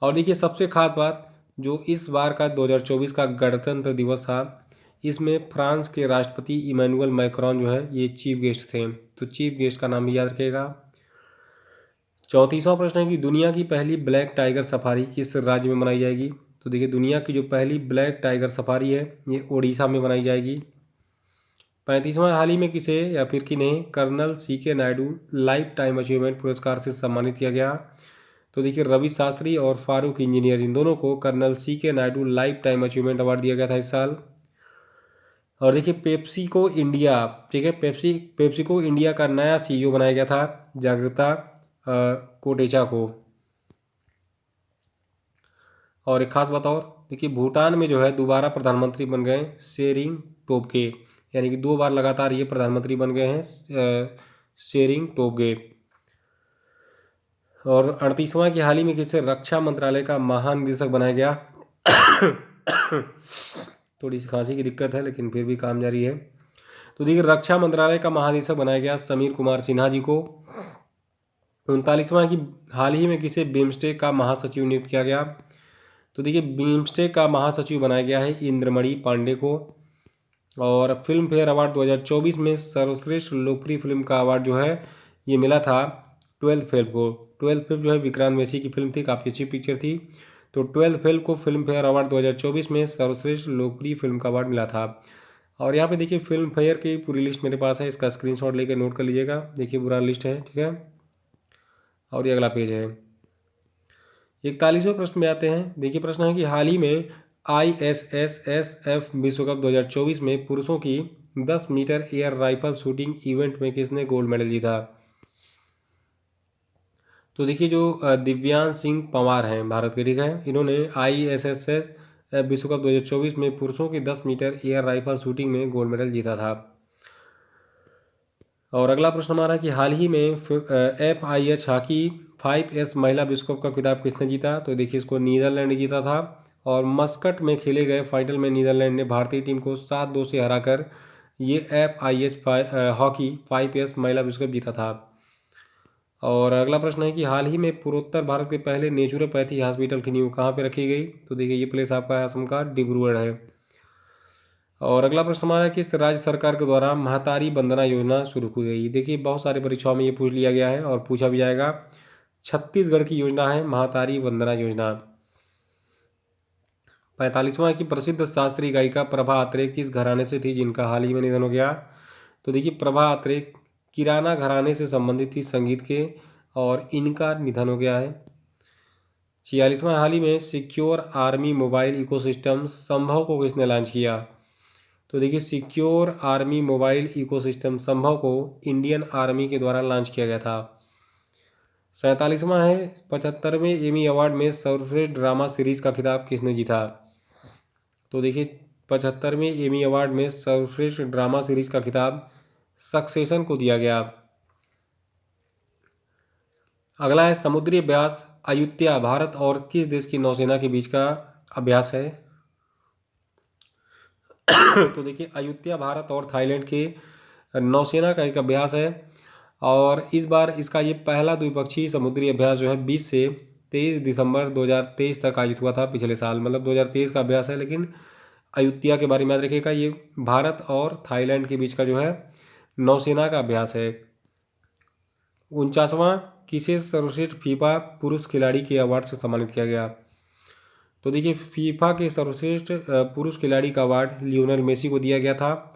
और देखिए सबसे खास बात, जो इस बार का 2024 का गणतंत्र दिवस था, इसमें फ्रांस के राष्ट्रपति इमैनुअल मैक्रोन जो है ये चीफ गेस्ट थे। तो चीफ गेस्ट का नाम भी याद रखिएगा। 34वां प्रश्न है कि दुनिया की पहली ब्लैक टाइगर सफारी किस राज्य में मनाई जाएगी? तो देखिए दुनिया की जो पहली ब्लैक टाइगर सफारी है ये ओडिशा में मनाई जाएगी। 35वां हाल ही में किसे या फिर किन्हें colonel CK Naidu lifetime achievement पुरस्कार से सम्मानित किया गया? तो देखिए रवि शास्त्री और फारूक इंजीनियर, इन दोनों को colonel CK Naidu lifetime achievement award दिया गया था इस साल। और देखिए पेप्सी को इंडिया, ठीक है, पेप्सी को इंडिया का नया CEO बनाया गया था जागृता कोटेचा को। और एक खास बात और, देखिए भूटान में जो है दोबारा प्रधानमंत्री बन गए शेरिंग टोब्गे, यानी कि 2 बार लगातार ये प्रधानमंत्री बन गए हैं शेरिंग टोब्गे। और 38वां की हाल ही में किसे रक्षा मंत्रालय का महानिदेशक बनाया गया? थोड़ी सी खांसी की दिक्कत है लेकिन फिर भी काम जारी है। तो देखिए रक्षा मंत्रालय का महानिदेशक बनाया गया समीर कुमार सिन्हा जी को। 39वां की हाल ही में किसे बिम्स्टेक का महासचिव नियुक्त किया गया? तो देखिए बिम्स्टेक का महासचिव बनाया गया है इंद्रमणि पांडे को। और फिल्म फेयर अवार्ड 2024 में सर्वश्रेष्ठ लोकप्रिय फिल्म का अवार्ड जो है ये मिला था 12th फेल को। 12th फेल जो है विक्रांत मैसी की फिल्म थी, काफ़ी अच्छी पिक्चर थी। तो 12th फेल को फिल्म फेयर अवार्ड 2024 में सर्वश्रेष्ठ लोकप्रिय फिल्म का अवार्ड मिला था। और यहाँ पे देखिए फिल्म फेयर की पूरी लिस्ट मेरे पास है, इसका स्क्रीनशॉट लेकर नोट कर लीजिएगा। देखिए पूरा लिस्ट है, ठीक है। और ये अगला पेज है। 41वें प्रश्न में आते हैं। देखिए प्रश्न है कि हाल ही में ISSSF विश्व कप 2024 में पुरुषों की 10 metre air rifle shooting event में किसने गोल्ड मेडल जीता? तो देखिए जो दिव्यांश सिंह पंवार हैं भारत के, ठीक है, इन्होंने ISSF विश्व कप 2024 में पुरुषों की 10 मीटर एयर राइफल शूटिंग में गोल्ड मेडल जीता था। और अगला प्रश्न हमारा कि हाल ही में FIH हॉकी 5S महिला विश्व कप का खिताब किसने जीता? तो देखिए इसको नीदरलैंड ने जीता था। और मस्कट में खेले गए फाइनल में नीदरलैंड ने भारतीय टीम को 7-2 से हराकर ये FIH हॉकी 5S महिला विश्व कप जीता था। और अगला प्रश्न है कि हाल ही में पूर्वोत्तर भारत के पहले नेचुरोपैथी हॉस्पिटल की नींव कहाँ पे रखी गई? तो देखिए ये प्लेस आपका असम का डिब्रूगढ़ है। और अगला प्रश्न हमारा है किस राज्य सरकार के द्वारा महतारी वंदना योजना शुरू की गई? देखिए बहुत सारी परीक्षाओं में ये पूछ लिया गया है और पूछा भी जाएगा। छत्तीसगढ़ की योजना है महतारी वंदना योजना। 45वां की प्रसिद्ध शास्त्रीय गायिका प्रभा अत्रे किस घराने से थी जिनका हाल ही में निधन हो गया? तो देखिए प्रभा अत्रे किराना घराने से संबंधित थी संगीत के, और इनका निधन हो गया है। 46वां हाल ही में सिक्योर आर्मी मोबाइल इकोसिस्टम संभव को किसने लॉन्च किया? तो देखिए सिक्योर आर्मी मोबाइल इकोसिस्टम संभव को इंडियन आर्मी के द्वारा लॉन्च किया गया था। 47वां है 75वें एमी अवार्ड में सर्वश्रेष्ठ ड्रामा सीरीज का खिताब किसने जीता? तो देखिए 75वें एमी अवार्ड में सर्वश्रेष्ठ ड्रामा सीरीज का खिताब सक्सेशन को दिया गया। अगला है समुद्री अभ्यास अयुत्या भारत और किस देश की नौसेना के बीच का अभ्यास है? तो देखिए अयुत्या भारत और थाईलैंड के नौसेना का एक अभ्यास है। और इस बार इसका ये पहला द्विपक्षीय समुद्री अभ्यास जो है 20 से 23 दिसंबर 2023 तक आयोजित हुआ था पिछले साल, मतलब 2023 का अभ्यास है। लेकिन अयुत्या के बारे में याद रखिएगा, ये भारत और थाईलैंड के बीच का जो है नौसेना का अभ्यास है। 49वां किसे सर्वश्रेष्ठ फीफा पुरुष खिलाड़ी के अवार्ड से सम्मानित किया गया? तो देखिए फीफा के सर्वश्रेष्ठ पुरुष खिलाड़ी का अवार्ड लियोनेल मेसी को दिया गया था।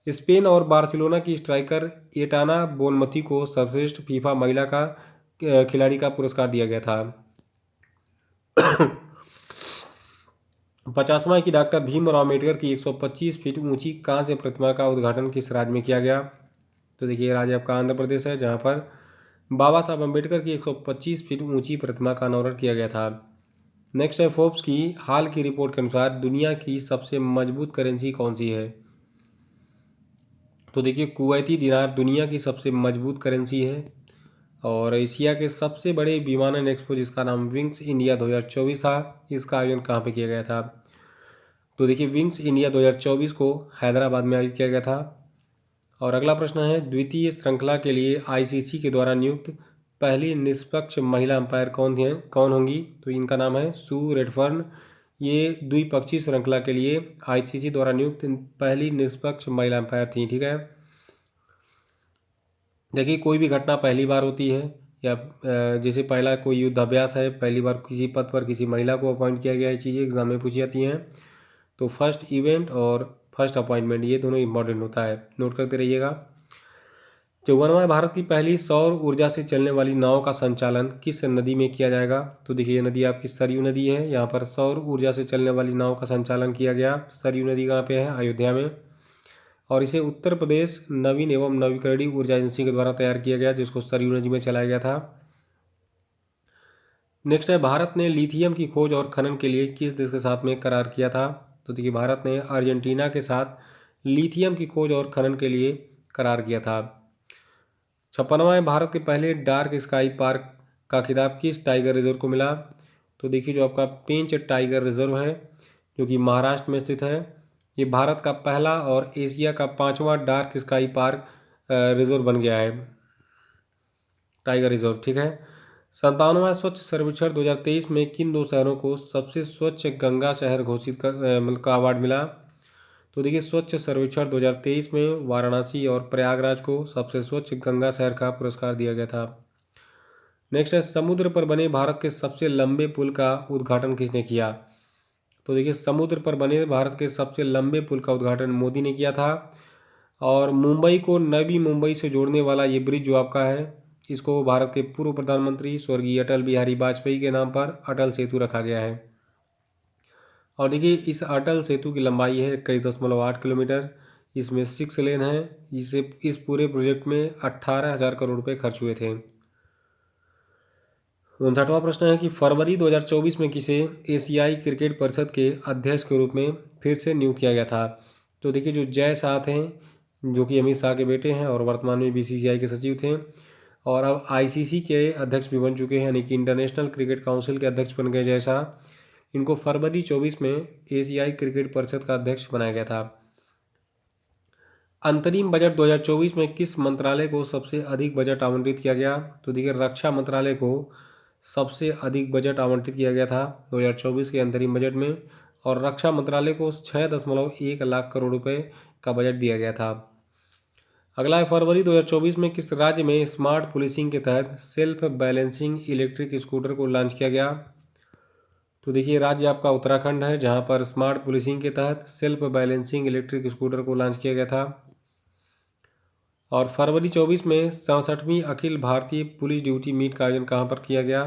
स्पेन और बार्सिलोना की स्ट्राइकर एटाना बोनमथी को सर्वश्रेष्ठ फीफा महिला का खिलाड़ी का पुरस्कार दिया गया था। 50वां की डॉक्टर भीमराव अम्बेडकर की 125 फीट ऊंची कांस्य प्रतिमा का उद्घाटन किस राज्य में किया गया? तो देखिए राज्य आपका आंध्र प्रदेश है, जहां पर बाबा साहब अम्बेडकर की 125 फीट ऊंची प्रतिमा का अनावरण किया गया था। नेक्स्ट है फोर्ब्स की हाल की रिपोर्ट के अनुसार दुनिया की सबसे मजबूत करेंसी कौन सी है? तो देखिए कुवैती दिनार दुनिया की सबसे मजबूत करेंसी है। और एशिया के सबसे बड़े विमानन एक्सपो जिसका नाम विंग्स इंडिया 2024 था, इसका आयोजन कहाँ पे किया गया था? तो देखिए विंग्स इंडिया 2024 को हैदराबाद में आयोजित किया गया था। और अगला प्रश्न है, द्वितीय श्रृंखला के लिए आईसीसी के द्वारा नियुक्त पहली निष्पक्ष महिला अंपायर कौन होंगी? तो इनका नाम है सू रेडफर्न। ये द्विपक्षीय श्रृंखला के लिए आईसीसी द्वारा नियुक्त पहली निष्पक्ष महिला अंपायर थी। ठीक है, देखिए कोई भी घटना पहली बार होती है या जैसे पहला कोई युद्धाभ्यास है, पहली बार किसी पद पर किसी महिला को अपॉइंट किया गया है, चीज़ें एग्जाम में पूछी जाती हैं। तो फर्स्ट इवेंट और फर्स्ट अपॉइंटमेंट ये दोनों इंपॉर्टेंट होता है, नोट करते रहिएगा। 54वां भारत की पहली सौर ऊर्जा से चलने वाली नाव का संचालन किस नदी में किया जाएगा? तो देखिए ये नदी आपकी सरयू नदी है। यहाँ पर सौर ऊर्जा से चलने वाली नाव का संचालन किया गया। सरयू नदी कहाँ पे है? अयोध्या में। और इसे उत्तर प्रदेश नवीन एवं नवीकरणीय ऊर्जा एजेंसी के द्वारा तैयार किया गया, जिसको सरयू नदी में चलाया गया था। नेक्स्ट है, भारत ने लिथियम की खोज और खनन के लिए किस देश के साथ में करार किया था? तो देखिए भारत ने अर्जेंटीना के साथ लिथियम की खोज और खनन के लिए करार किया था। 56वां भारत के पहले डार्क स्काई पार्क का खिताब किस टाइगर रिजर्व को मिला? तो देखिए जो आपका पेंच टाइगर रिजर्व है जो कि महाराष्ट्र में स्थित है, ये भारत का पहला और एशिया का 5वां डार्क स्काई पार्क रिजर्व बन गया है, टाइगर रिजर्व। ठीक है, 57वां स्वच्छ सर्वेक्षण 2023 में किन दो शहरों को सबसे स्वच्छ गंगा शहर घोषित मतलब का अवार्ड मिला? तो देखिए स्वच्छ सर्वेक्षण 2023 में वाराणसी और प्रयागराज को सबसे स्वच्छ गंगा शहर का पुरस्कार दिया गया था। नेक्स्ट है, समुद्र पर बने भारत के सबसे लंबे पुल का उद्घाटन किसने किया? तो देखिए समुद्र पर बने भारत के सबसे लंबे पुल का उद्घाटन मोदी ने किया था। और मुंबई को नवी मुंबई से जोड़ने वाला ये ब्रिज जो आपका है, इसको भारत के पूर्व प्रधानमंत्री स्वर्गीय अटल बिहारी वाजपेयी के नाम पर अटल सेतु रखा गया है। और देखिए इस अटल सेतु की लंबाई है 21.8 किलोमीटर। इसमें 6 लेन है। इस पूरे प्रोजेक्ट में 18,000 करोड़ रुपए खर्च हुए थे। 59वां प्रश्न है कि फरवरी 2024 में किसे एशियाई क्रिकेट परिषद के अध्यक्ष के रूप में फिर से नियुक्त किया गया था? तो देखिए जो जय शाह थे, जो कि अमित शाह के बेटे हैं और वर्तमान में बीसीसीआई के सचिव थे, और अब आईसीसी के अध्यक्ष भी बन चुके हैं, यानी कि इंटरनेशनल क्रिकेट काउंसिल के अध्यक्ष बन गए जय शाह। इनको फरवरी 24 में एशियाई क्रिकेट परिषद का अध्यक्ष बनाया गया था। अंतरिम बजट 2024 में किस मंत्रालय को सबसे अधिक बजट आवंटित किया गया? तो देखिए रक्षा मंत्रालय को सबसे अधिक बजट आवंटित किया गया था 2024 के अंतरिम बजट में, और रक्षा मंत्रालय को 6.1 लाख करोड़ रुपए का बजट दिया गया था। अगला है, फरवरी 2024 में किस राज्य में स्मार्ट पुलिसिंग के तहत सेल्फ बैलेंसिंग इलेक्ट्रिक स्कूटर को लॉन्च किया गया? तो देखिए राज्य आपका उत्तराखंड है, जहां पर स्मार्ट पुलिसिंग के तहत सेल्फ बैलेंसिंग इलेक्ट्रिक स्कूटर को लॉन्च किया गया था। और फरवरी 24 में 67वीं Akhil Bharatiya police duty meet का आयोजन कहाँ पर किया गया?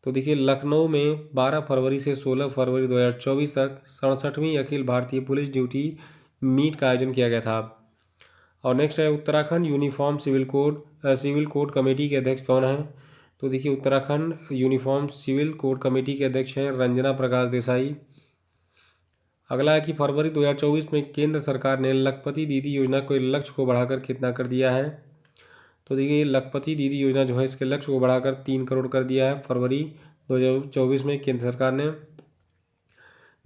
तो देखिए लखनऊ में 12 फरवरी से 16 फरवरी 2024 तक 67वीं Akhil Bharatiya police duty meet का आयोजन किया गया था। और नेक्स्ट है, Uttarakhand uniform civil code committee के अध्यक्ष कौन है? तो देखिए Uttarakhand uniform civil code committee के अध्यक्ष हैं रंजना प्रकाश देसाई। अगला है कि फरवरी 2024 में केंद्र सरकार ने लखपति दीदी योजना के लक्ष्य को बढ़ाकर कितना कर दिया है? तो देखिए लखपति दीदी योजना जो है इसके लक्ष्य को बढ़ाकर 3 करोड़ कर दिया है फरवरी 2024 में केंद्र सरकार ने।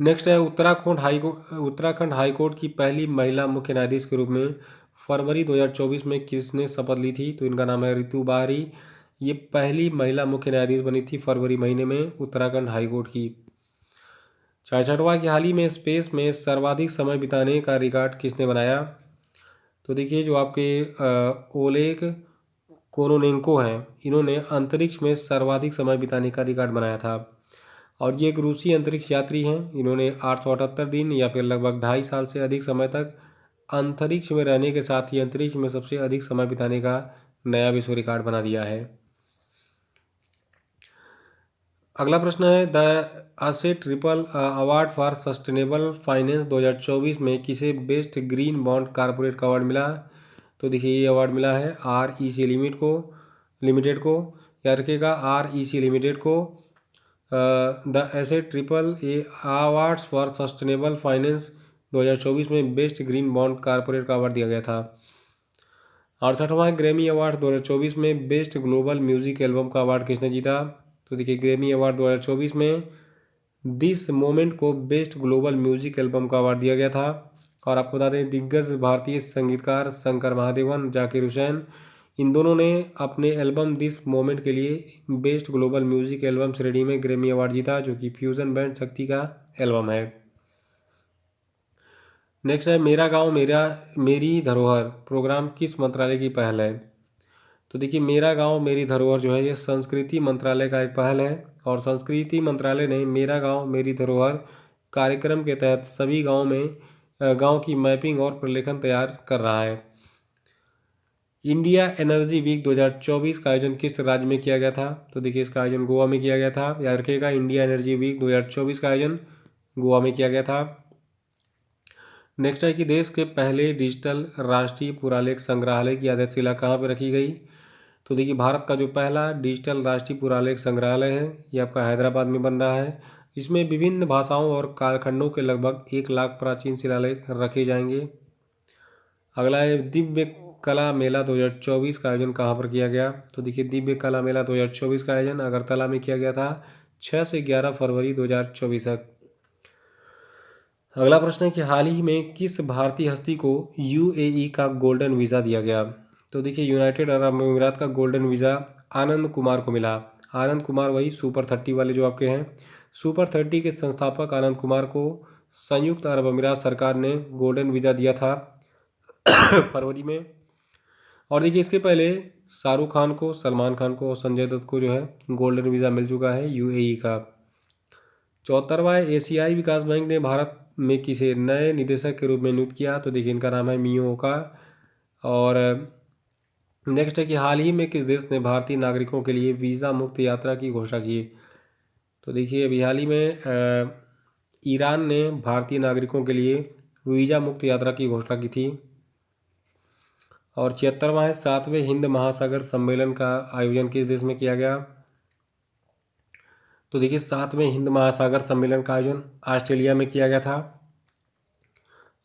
नेक्स्ट है, उत्तराखंड हाईकोर्ट की पहली महिला मुख्य न्यायाधीश के रूप में फरवरी 2024 में किसने शपथ ली थी? तो इनका नाम है रितु बारी। ये पहली महिला मुख्य न्यायाधीश बनी थी फरवरी महीने में उत्तराखंड हाईकोर्ट की। 66वां कि हाल ही में स्पेस में सर्वाधिक समय बिताने का रिकॉर्ड किसने बनाया? तो देखिए जो आपके ओलेग कोरोनेंको हैं, इन्होंने अंतरिक्ष में सर्वाधिक समय बिताने का रिकॉर्ड बनाया था। और ये एक रूसी अंतरिक्ष यात्री हैं। इन्होंने 878 दिन या फिर लगभग 2.5 साल से अधिक समय तक अंतरिक्ष में रहने के साथ ही अंतरिक्ष में सबसे अधिक समय बिताने का नया विश्व रिकॉर्ड बना दिया है। अगला प्रश्न है, the asset triple award for sustainable finance 2024 में किसे बेस्ट ग्रीन बॉन्ड कारपोरेट का अवार्ड मिला? तो देखिए ये अवार्ड मिला है REC लिमिटेड को, याद रखिएगा REC लिमिटेड को the asset triple A awards for sustainable finance 2024 में बेस्ट ग्रीन बॉन्ड कारपोरेट का अवार्ड दिया गया था। 68वां ग्रैमी अवार्ड 2024 में बेस्ट ग्लोबल म्यूजिक एल्बम का अवार्ड किसने जीता? तो देखिए ग्रैमी अवार्ड 2024 में दिस मोमेंट को बेस्ट ग्लोबल म्यूजिक एल्बम का अवार्ड दिया गया था। और आपको बता दें दिग्गज भारतीय संगीतकार शंकर महादेवन, जाकिर हुसैन, इन दोनों ने अपने एल्बम दिस मोमेंट के लिए बेस्ट ग्लोबल म्यूजिक एल्बम श्रेणी में ग्रैमी अवार्ड जीता, जो कि फ्यूजन बैंड शक्ति का एल्बम है। नेक्स्ट है मेरा गांव मेरा मेरी धरोहर प्रोग्राम किस मंत्रालय की पहल है? तो देखिए मेरा गांव मेरी धरोहर जो है ये संस्कृति मंत्रालय का एक पहल है। और संस्कृति मंत्रालय ने मेरा गांव मेरी धरोहर कार्यक्रम के तहत सभी गांव में गांव की मैपिंग और प्रलेखन तैयार कर रहा है। इंडिया एनर्जी वीक 2024 का आयोजन किस राज्य में किया गया था? तो देखिए इसका आयोजन गोवा में किया गया था। याद रखिएगा इंडिया एनर्जी वीक 2024 का आयोजन गोवा में किया गया था। नेक्स्ट है कि देश के पहले डिजिटल राष्ट्रीय पुरालेख संग्रहालय की आधारशिला कहाँ पर रखी गई? तो देखिए भारत का जो पहला डिजिटल राष्ट्रीय पुरालेख संग्रहालय है ये आपका हैदराबाद में बन रहा है। इसमें विभिन्न भाषाओं और कालखंडों के लगभग 1 लाख प्राचीन शिलालेख रखे जाएंगे। अगला है दिव्य कला मेला 2024 का आयोजन कहाँ पर किया गया? तो देखिए दिव्य कला मेला 2024 का आयोजन अगरतला में किया गया था 6 से 11 फरवरी 2024 तक। अगला प्रश्न है कि हाल ही में किस भारतीय हस्ती को यूएई का गोल्डन वीज़ा दिया गया? तो देखिए यूनाइटेड अरब अमीरात का गोल्डन वीज़ा आनंद कुमार को मिला। आनंद कुमार वही सुपर 30 वाले जो आपके हैं, सुपर 30 के संस्थापक आनंद कुमार को संयुक्त अरब अमीरात सरकार ने गोल्डन वीज़ा दिया था फरवरी में। और देखिए इसके पहले शाहरुख खान को, सलमान खान को और संजय दत्त को जो है गोल्डन वीज़ा मिल चुका है यूएई का। 74वां एशियाई विकास बैंक ने भारत में किसे नए निदेशक के रूप में नियुक्त किया? तो देखिए इनका नाम है मियो ओका। और नेक्स्ट है कि हाल ही में किस देश ने भारतीय नागरिकों के लिए वीज़ा मुक्त यात्रा की घोषणा की? तो देखिए अभी हाल ही में ईरान ने भारतीय नागरिकों के लिए वीज़ा मुक्त यात्रा की घोषणा की थी। और 76वां है 7वें हिंद महासागर सम्मेलन का आयोजन किस देश में किया गया? तो देखिए 7वें हिंद महासागर सम्मेलन का आयोजन ऑस्ट्रेलिया में किया गया था।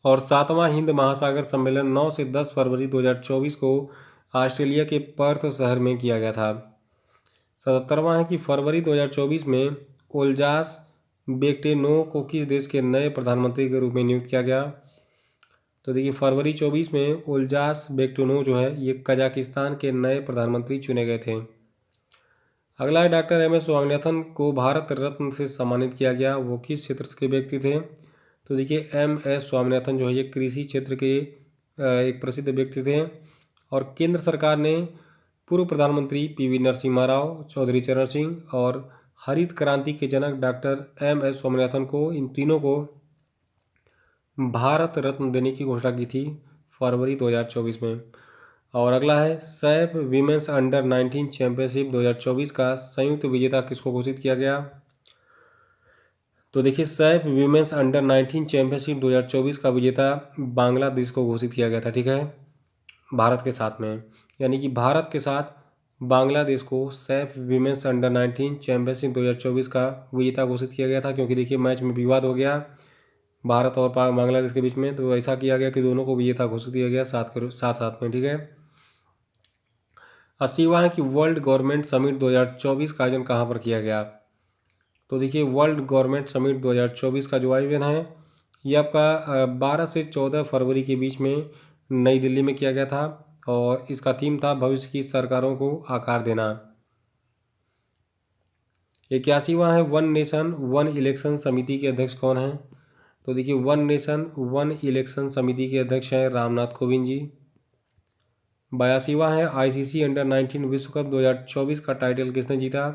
और 7वां हिंद महासागर सम्मेलन 9 से 10 फरवरी 2024 को ऑस्ट्रेलिया के पर्थ शहर में किया गया था। 77वां है कि फरवरी 2024 में ओल्जास बेक्टेनो को किस देश के नए प्रधानमंत्री के रूप में नियुक्त किया गया? तो देखिए फरवरी 24 में ओल्जास बेक्टेनो जो है ये कजाकिस्तान के नए प्रधानमंत्री चुने गए थे। अगला है डॉक्टर एम एस स्वामीनाथन को भारत रत्न से सम्मानित किया गया, वो किस क्षेत्र के व्यक्ति थे? तो देखिए एम एस स्वामीनाथन जो है ये कृषि क्षेत्र के एक प्रसिद्ध व्यक्ति थे। और केंद्र सरकार ने पूर्व प्रधानमंत्री पीवी नरसिम्हा राव, चौधरी चरण सिंह और हरित क्रांति के जनक डॉक्टर एम एस स्वामीनाथन को, इन तीनों को भारत रत्न देने की घोषणा की थी फरवरी 2024 में। और अगला है सैफ वीमेंस अंडर 19 चैंपियनशिप 2024 का संयुक्त विजेता किसको घोषित किया गया? तो देखिए सैफ वीमेंस अंडर 19 चैंपियनशिप 2024 का विजेता बांग्लादेश को घोषित किया गया था, ठीक है, भारत के साथ में। यानी कि भारत के साथ बांग्लादेश को सैफ वीमेंस अंडर 19 चैंपियनशिप 2024 का विजेता घोषित किया गया था, क्योंकि देखिए मैच में विवाद हो गया भारत और बांग्लादेश के बीच में, तो ऐसा किया गया कि दोनों को विजेता घोषित किया गया साथ साथ में, ठीक है। 80वां है कि वर्ल्ड गवर्नमेंट समिट 2024 का आयोजन कहाँ पर किया गया? तो देखिए वर्ल्ड गवर्नमेंट समिट 2024 का जो आयोजन है ये आपका 12 से 14 फरवरी के बीच में नई दिल्ली में किया गया था। और इसका थीम था भविष्य की सरकारों को आकार देना। 81वां है वन नेशन वन इलेक्शन समिति के अध्यक्ष कौन हैं? तो देखिए वन नेशन वन इलेक्शन समिति के अध्यक्ष हैं रामनाथ कोविंद जी। 82वां है आईसीसी अंडर 19 विश्व कप 2024 का टाइटल किसने जीता?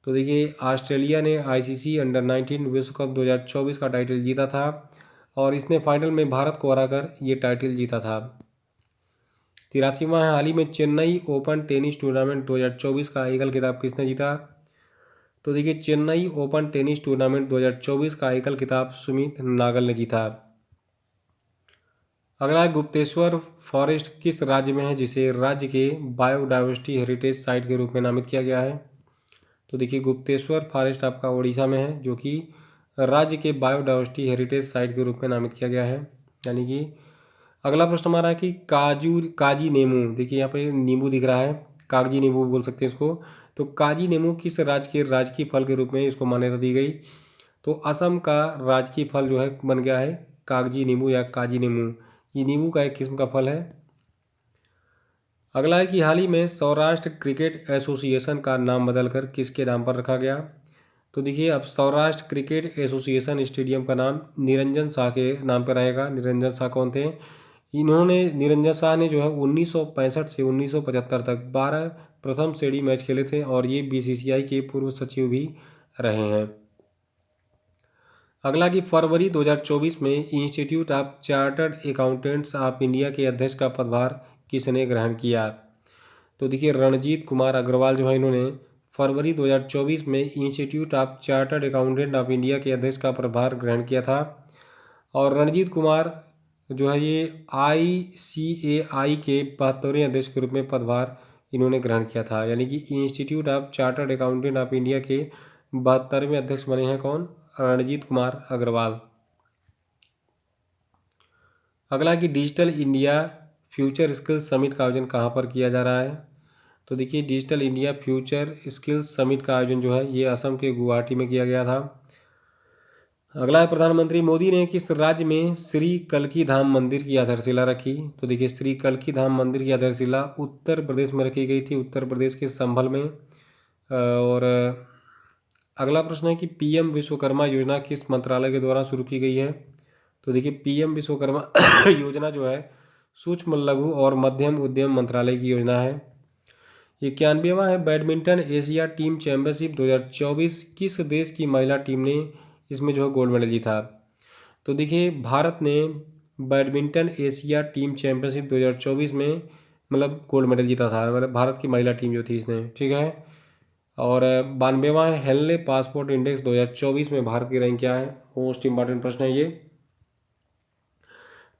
तो देखिए ऑस्ट्रेलिया ने आईसीसी अंडर 19 विश्व कप 2024 का टाइटल जीता था और इसने फाइनल में भारत को हराकर ये टाइटल जीता था। 83वां है हाल ही में चेन्नई ओपन टेनिस टूर्नामेंट 2024 का एकल खिताब किसने जीता? तो देखिए चेन्नई ओपन टेनिस टूर्नामेंट 2024 का एकल खिताब सुमित नागल ने जीता। अगला है गुप्तेश्वर फॉरेस्ट किस राज्य में है जिसे राज्य के बायोडाइवर्सिटी हेरिटेज साइट के रूप में नामित किया गया है? तो देखिए गुप्तेश्वर फॉरेस्ट आपका उड़ीसा में है, जो कि राज्य के बायोडाइवर्सिटी हेरिटेज साइट के रूप में नामित किया गया है। यानी कि अगला प्रश्न हमारा है कि काजी नेमू, देखिए यहाँ पे नींबू दिख रहा है, कागजी नींबू बोल सकते हैं इसको। तो काजी नींबू किस राज्य के राजकीय फल के रूप में इसको मान्यता दी गई? तो असम का राजकीय फल जो है बन गया है कागजी नींबू या काजी नींबू। ये नींबू का एक किस्म का फल है। अगला है कि हाल ही में सौराष्ट्र क्रिकेट एसोसिएशन का नाम बदलकर किसके नाम पर रखा गया? तो देखिए अब सौराष्ट्र क्रिकेट एसोसिएशन स्टेडियम का नाम निरंजन शाह के नाम पर रहेगा। निरंजन शाह कौन थे? निरंजन शाह ने जो है 1965 से 1975 तक 12 प्रथम श्रेणी मैच खेले थे और ये बीसीसीआई के पूर्व सचिव भी रहे हैं। अगला कि फरवरी 2024 में institute of chartered accountants of India के अध्यक्ष का पदभार किसने ग्रहण किया? तो देखिए रणजीत कुमार अग्रवाल जो है इन्होंने फरवरी 2024 में institute of chartered accountant of India के अध्यक्ष का पदभार ग्रहण किया था। और रणजीत कुमार जो है ये ICAI के 72वें अध्यक्ष के रूप में पदभार इन्होंने ग्रहण किया था, यानी कि institute of chartered accountant of India के 72वें अध्यक्ष बने हैं कौन? रणजीत कुमार अग्रवाल। अगला कि digital India future skills summit का आयोजन कहाँ पर किया जा रहा है? तो देखिए digital India future skills summit का आयोजन जो है ये असम के गुवाहाटी में किया गया था। अगला है प्रधानमंत्री मोदी ने किस राज्य में श्री कल्की धाम मंदिर की आधारशिला रखी? तो देखिए श्री कल्की धाम मंदिर की आधारशिला उत्तर प्रदेश में रखी गई थी, उत्तर प्रदेश के संभल में। और अगला प्रश्न है कि PM विश्वकर्मा योजना किस मंत्रालय के द्वारा शुरू की गई है? तो देखिए PM विश्वकर्मा योजना जो है सूक्ष्म लघु और मध्यम उद्यम मंत्रालय की योजना है। 91वां है बैडमिंटन एशिया टीम चैंपियनशिप 2024 किस देश की महिला टीम ने इसमें जो है गोल्ड मेडल जीता? तो देखिए भारत ने बैडमिंटन एशिया टीम चैंपियनशिप 2024 में मतलब गोल्ड मेडल जीता था, मतलब भारत की महिला टीम जो थी इसने, ठीक है। और 92वां है हेनले पासपोर्ट इंडेक्स 2024 में भारत की रैंक क्या है? मोस्ट इंपॉर्टेंट प्रश्न है ये।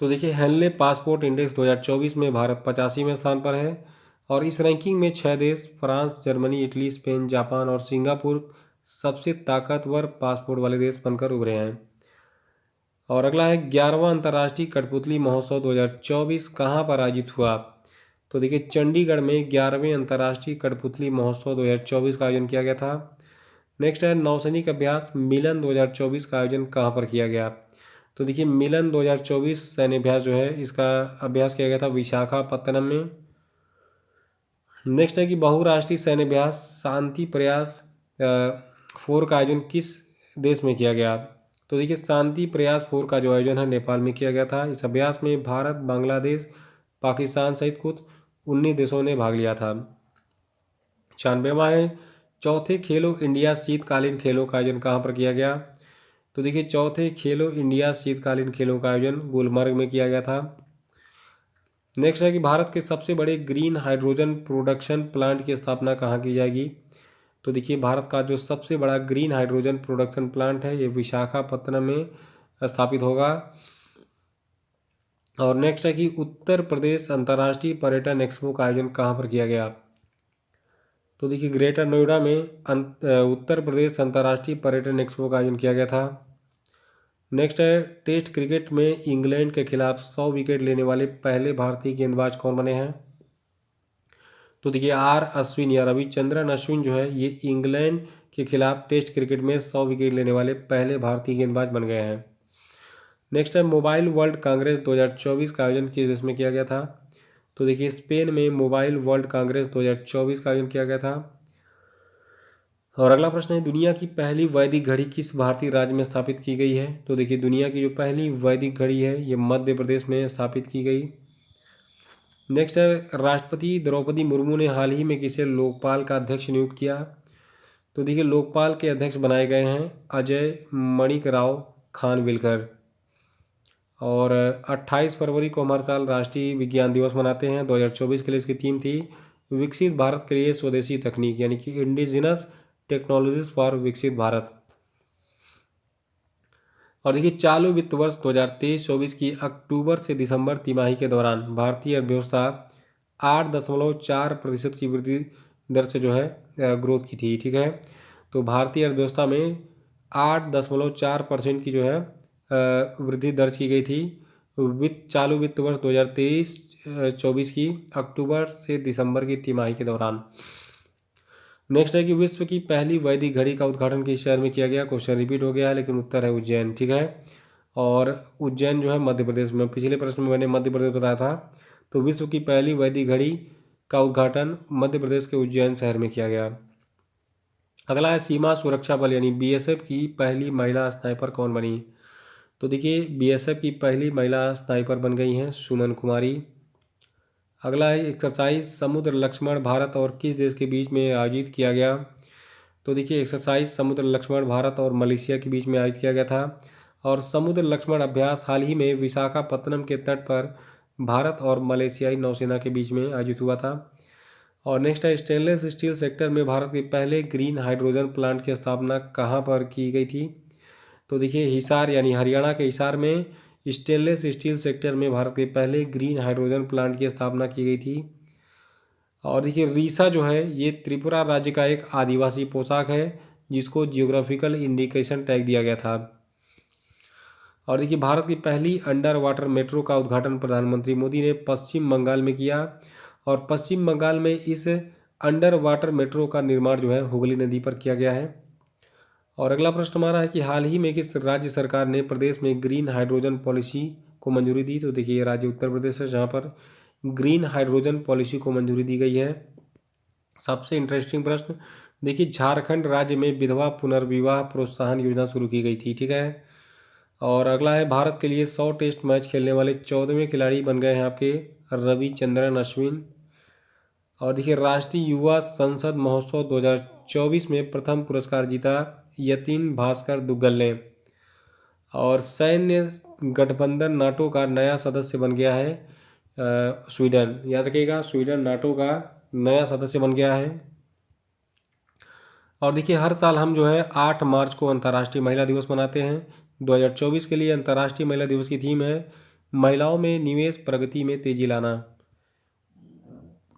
तो देखिए हेनले पासपोर्ट इंडेक्स 2024 में भारत 85वें स्थान पर है और इस रैंकिंग में 6 देश France, Germany, Italy, Spain, Japan और सिंगापुर सबसे ताकतवर पासपोर्ट वाले देश बनकर उभरे हैं। और अगला है 11वां अंतर्राष्ट्रीय कठपुतली महोत्सव 2024 कहाँ पर आयोजित हुआ? तो देखिए चंडीगढ़ में 11वें अंतर्राष्ट्रीय कठपुतली महोत्सव 2024 का आयोजन किया गया था। नेक्स्ट है नौसैनिक अभ्यास मिलन 2024 का आयोजन कहाँ पर किया गया? तो देखिए मिलन 2024 सैन्य अभ्यास जो है इसका अभ्यास किया गया था विशाखापत्तनम में। नेक्स्ट है कि बहुराष्ट्रीय सैन्य अभ्यास शांति प्रयास 4 का आयोजन किस देश में किया गया? तो देखिए शांति प्रयास 4 का जो आयोजन है नेपाल में किया गया था। इस अभ्यास में भारत, बांग्लादेश, पाकिस्तान सहित कुछ 19 देशों ने भाग लिया था। 96वां है चौथे खेलो इंडिया शीतकालीन खेलों का आयोजन कहाँ पर किया गया? तो देखिए चौथे खेलो इंडिया शीतकालीन खेलों का आयोजन गुलमर्ग में किया गया था। नेक्स्ट है कि भारत के सबसे बड़े ग्रीन हाइड्रोजन प्रोडक्शन प्लांट की स्थापना कहाँ की जाएगी? तो देखिए भारत का जो सबसे बड़ा ग्रीन हाइड्रोजन प्रोडक्शन प्लांट है ये विशाखापत्तनम में स्थापित होगा। और नेक्स्ट है कि उत्तर प्रदेश अंतर्राष्ट्रीय पर्यटन एक्सपो का आयोजन कहाँ पर किया गया? तो देखिए ग्रेटर नोएडा में उत्तर प्रदेश अंतर्राष्ट्रीय पर्यटन एक्सपो का आयोजन किया गया था। नेक्स्ट है टेस्ट क्रिकेट में इंग्लैंड के खिलाफ 100 विकेट लेने वाले पहले भारतीय गेंदबाज कौन बने हैं? तो देखिए R अश्विन या रविचंद्रन अश्विन जो है ये इंग्लैंड के खिलाफ टेस्ट क्रिकेट में 100 विकेट लेने वाले पहले भारतीय गेंदबाज बन गए हैं। नेक्स्ट है मोबाइल वर्ल्ड कांग्रेस 2024 का आयोजन किस देश में किया गया था? तो देखिए स्पेन में मोबाइल वर्ल्ड कांग्रेस 2024 का आयोजन किया गया था। और अगला प्रश्न है दुनिया की पहली वैदिक घड़ी किस भारतीय राज्य में स्थापित की गई है? तो देखिए दुनिया की जो पहली वैदिक घड़ी है ये मध्य प्रदेश में स्थापित की गई। नेक्स्ट है राष्ट्रपति द्रौपदी मुर्मू ने हाल ही में किसे लोकपाल का अध्यक्ष नियुक्त किया? तो देखिए लोकपाल के अध्यक्ष बनाए गए हैं अजय मणिक राव खानविलकर। और 28 फरवरी को हमारे साल राष्ट्रीय विज्ञान दिवस मनाते हैं। 2024 के लिए इसकी थीम थी विकसित भारत के लिए स्वदेशी तकनीक, यानी कि इंडिजिनस टेक्नोलॉजीज फॉर विकसित भारत। और देखिए चालू वित्त वर्ष 2023-24 की अक्टूबर से दिसंबर तिमाही के दौरान भारतीय अर्थव्यवस्था 8.4% की वृद्धि दर से जो है ग्रोथ की थी, ठीक है। तो भारतीय अर्थव्यवस्था में 8.4% की जो है वृद्धि दर्ज की गई थी। चालू वित्त वर्ष 2023-24 की अक्टूबर से दिसंबर की तिमाही के दौरान। नेक्स्ट है कि विश्व की पहली वैदिक घड़ी का उद्घाटन किस शहर में किया गया। क्वेश्चन रिपीट हो गया है लेकिन उत्तर है उज्जैन। ठीक है, और उज्जैन जो है मध्य प्रदेश में। पिछले प्रश्न में मैंने मध्य प्रदेश बताया था, तो विश्व की पहली वैदिक घड़ी का उद्घाटन मध्य प्रदेश के उज्जैन शहर में किया गया। अगला है सीमा सुरक्षा बल यानी बीएसएफ की पहली महिला स्नाइपर कौन बनी। तो देखिए बीएसएफ की पहली महिला स्नाइपर बन गई हैं सुमन कुमारी। अगला है एक्सरसाइज समुद्र लक्ष्मण भारत और किस देश के बीच में आयोजित किया गया। तो देखिए एक्सरसाइज समुद्र लक्ष्मण भारत और मलेशिया के बीच में आयोजित किया गया था, और समुद्र लक्ष्मण अभ्यास हाल ही में विशाखापत्तनम के तट पर भारत और मलेशियाई नौसेना के बीच में आयोजित हुआ था। और नेक्स्ट है स्टेनलेस स्टील सेक्टर में भारत के पहले ग्रीन हाइड्रोजन प्लांट की स्थापना कहाँ पर की गई थी। तो देखिए हिसार यानी हरियाणा के हिसार में स्टेनलेस स्टील सेक्टर में भारत के पहले ग्रीन हाइड्रोजन प्लांट की स्थापना की गई थी। और देखिए रीसा जो है ये त्रिपुरा राज्य का एक आदिवासी पोशाक है जिसको जियोग्राफिकल इंडिकेशन टैग दिया गया था। और देखिए भारत की पहली अंडर वाटर मेट्रो का उद्घाटन प्रधानमंत्री मोदी ने पश्चिम बंगाल में किया, और पश्चिम बंगाल में इस अंडर वाटर मेट्रो का निर्माण जो है हुगली नदी पर किया गया है। और अगला प्रश्न हमारा है कि हाल ही में किस राज्य सरकार ने प्रदेश में ग्रीन हाइड्रोजन पॉलिसी को मंजूरी दी। तो देखिए ये राज्य उत्तर प्रदेश है जहाँ पर ग्रीन हाइड्रोजन पॉलिसी को मंजूरी दी गई है। सबसे इंटरेस्टिंग प्रश्न देखिए झारखंड राज्य में विधवा पुनर्विवाह प्रोत्साहन योजना शुरू की गई थी। ठीक है, और अगला है भारत के लिए 100 टेस्ट मैच खेलने वाले 14वें खिलाड़ी बन गए हैं आपके रविचंद्रन अश्विन। और देखिए राष्ट्रीय युवा संसद महोत्सव 2024 में प्रथम पुरस्कार जीता यतीन भास्कर दुग्गल ने। और सैन्य गठबंधन नाटो का नया सदस्य बन गया है स्वीडन। याद रखिएगा स्वीडन नाटो का नया सदस्य बन गया है। और देखिए हर साल हम जो है 8 मार्च को अंतर्राष्ट्रीय महिला दिवस मनाते हैं। 2024 के लिए अंतर्राष्ट्रीय महिला दिवस की थीम है महिलाओं में निवेश प्रगति में तेजी लाना।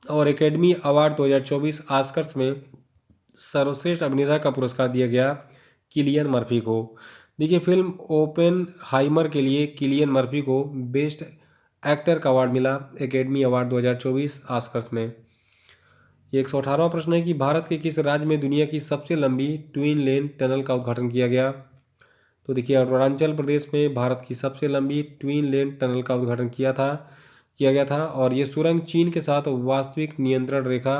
और एकेडमी अवार्ड 2024 ऑस्कर्स में सर्वश्रेष्ठ अभिनेता का पुरस्कार दिया गया किलियन मर्फी को। देखिए फिल्म ओपन हाइमर के लिए किलियन मर्फी को बेस्ट एक्टर का अवार्ड मिला एकेडमी अवार्ड 2024 ऑस्कर्स में। 118वां प्रश्न है कि भारत के किस राज्य में दुनिया की सबसे लंबी ट्विन लेन टनल का उद्घाटन किया गया। तो देखिए अरुणाचल प्रदेश में भारत की सबसे लंबी ट्विन लेन टनल का उद्घाटन किया गया था, और ये सुरंग चीन के साथ वास्तविक नियंत्रण रेखा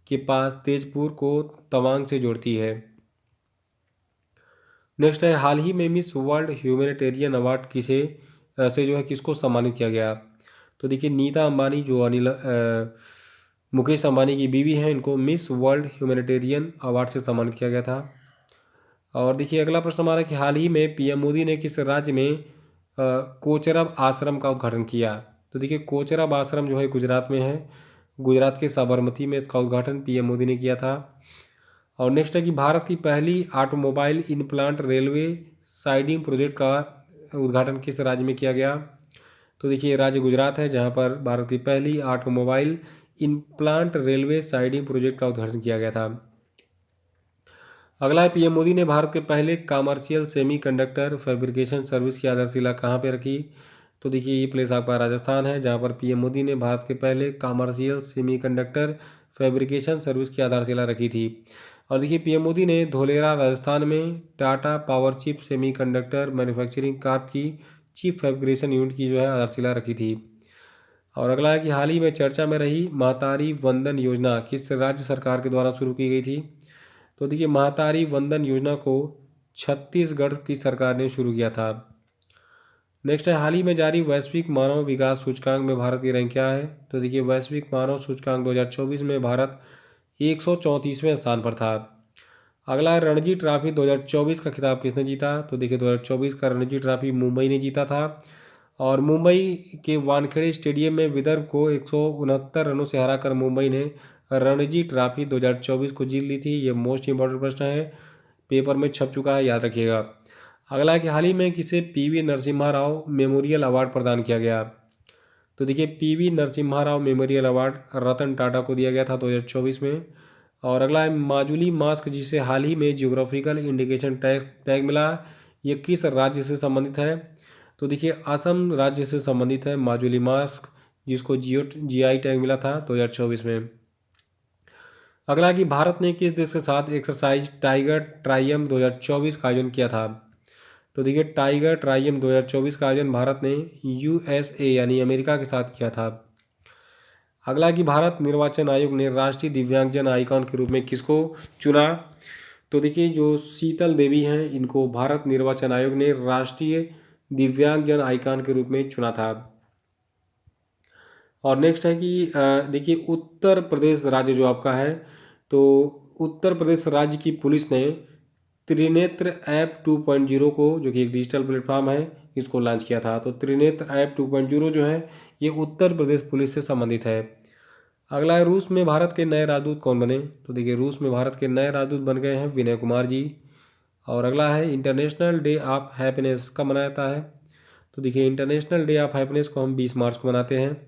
के पास तेजपुर को तवांग से जोड़ती है। नेक्स्ट है हाल ही में मिस वर्ल्ड ह्यूमैनिटेरियन अवार्ड किसको सम्मानित किया गया। तो देखिए नीता अंबानी जो मुकेश अंबानी की बीवी हैं, इनको मिस वर्ल्ड ह्यूमैनिटेरियन अवार्ड से सम्मानित किया गया था। और देखिए अगला प्रश्न हमारा कि हाल ही में पीएम मोदी ने किस राज्य में कोचरब आश्रम का उद्घाटन किया। तो देखिए कोचरब आश्रम जो है गुजरात में है, गुजरात के साबरमती में इसका उद्घाटन पीएम मोदी ने किया था। और नेक्स्ट है कि भारत की पहली automobile in-plant railway siding project का उद्घाटन किस राज्य में किया गया। तो देखिए राज्य गुजरात है जहां पर भारत की पहली automobile in-plant railway siding project का उद्घाटन किया गया था। अगला है पीएम मोदी ने भारत के पहले कमर्शियल सेमीकंडक्टर फैब्रिकेशन सर्विस की आधारशिला कहाँ पर रखी। तो देखिए ये प्लेस आपका राजस्थान है जहाँ पर पीएम मोदी ने भारत के पहले कमर्शियल सेमीकंडक्टर फैब्रिकेशन सर्विस की आधारशिला रखी थी। और देखिए पीएम मोदी ने धोलेरा राजस्थान में Tata power chip semiconductor manufacturing carp की चिप फैब्रिकेशन यूनिट की जो है आधारशिला रखी थी। और अगला है कि हाल ही में चर्चा में रही महतारी वंदन योजना किस राज्य सरकार के द्वारा शुरू की गई थी। तो देखिए महतारी वंदन योजना को छत्तीसगढ़ की सरकार ने शुरू किया था। नेक्स्ट है हाल ही में जारी वैश्विक मानव विकास सूचकांक में भारत की रैंक क्या है। तो देखिए वैश्विक मानव सूचकांक 2024 में भारत 134वें स्थान पर था। अगला है रणजी ट्रॉफी 2024 का खिताब किसने जीता। तो देखिए 2024 का रणजी ट्रॉफी मुंबई ने जीता था, और मुंबई के वानखेड़े स्टेडियम में विदर्भ को 169 रनों से हराकर मुंबई ने रणजी ट्रॉफी 2024 को जीत ली थी। ये मोस्ट इंपॉर्टेंट प्रश्न है, पेपर में छप चुका है, याद रखिएगा। अगला है कि हाल ही में किसे PV Narasimha Rao memorial award प्रदान किया गया। तो देखिए PV Narasimha Rao memorial award Ratan Tata को दिया गया था 2024 में। और अगला है माजुली मास्क जिसे हाल ही में जियोग्राफिकल इंडिकेशन टैग मिला, ये किस राज्य से संबंधित है। तो देखिए असम राज्य से संबंधित है माजुली मास्क, जिसको जीआई टैग मिला था 2024 में। अगला कि भारत ने किस देश के साथ एक्सरसाइज टाइगर ट्राइयम 2024 का आयोजन किया था? तो देखिए टाइगर ट्राइयम 2024 का आयोजन भारत ने यूएसए यानी अमेरिका के साथ किया था। अगला कि भारत निर्वाचन आयोग ने राष्ट्रीय दिव्यांगजन आइकॉन के रूप में किसको चुना? तो देखिए जो शीतल देवी हैं, इनको भारत निर्वाचन आयोग ने राष्ट्रीय दिव्यांगजन आइकॉन के रूप में चुना था। और नेक्स्ट है कि देखिए उत्तर प्रदेश राज्य जो आपका है, तो उत्तर प्रदेश राज्य की पुलिस ने त्रिनेत्र ऐप 2.0 को, जो कि एक डिजिटल प्लेटफॉर्म है, इसको लॉन्च किया था। तो त्रिनेत्र ऐप 2.0 जो है ये उत्तर प्रदेश पुलिस से संबंधित है। अगला है रूस में भारत के नए राजदूत कौन बने? तो देखिए रूस में भारत के नए राजदूत बन गए हैं विनय कुमार जी। और अगला है इंटरनेशनल डे ऑफ हैप्पीनेस कब मनाया जाता है? तो देखिए इंटरनेशनल डे ऑफ हैप्पीनेस को हम 20 मार्च को मनाते हैं।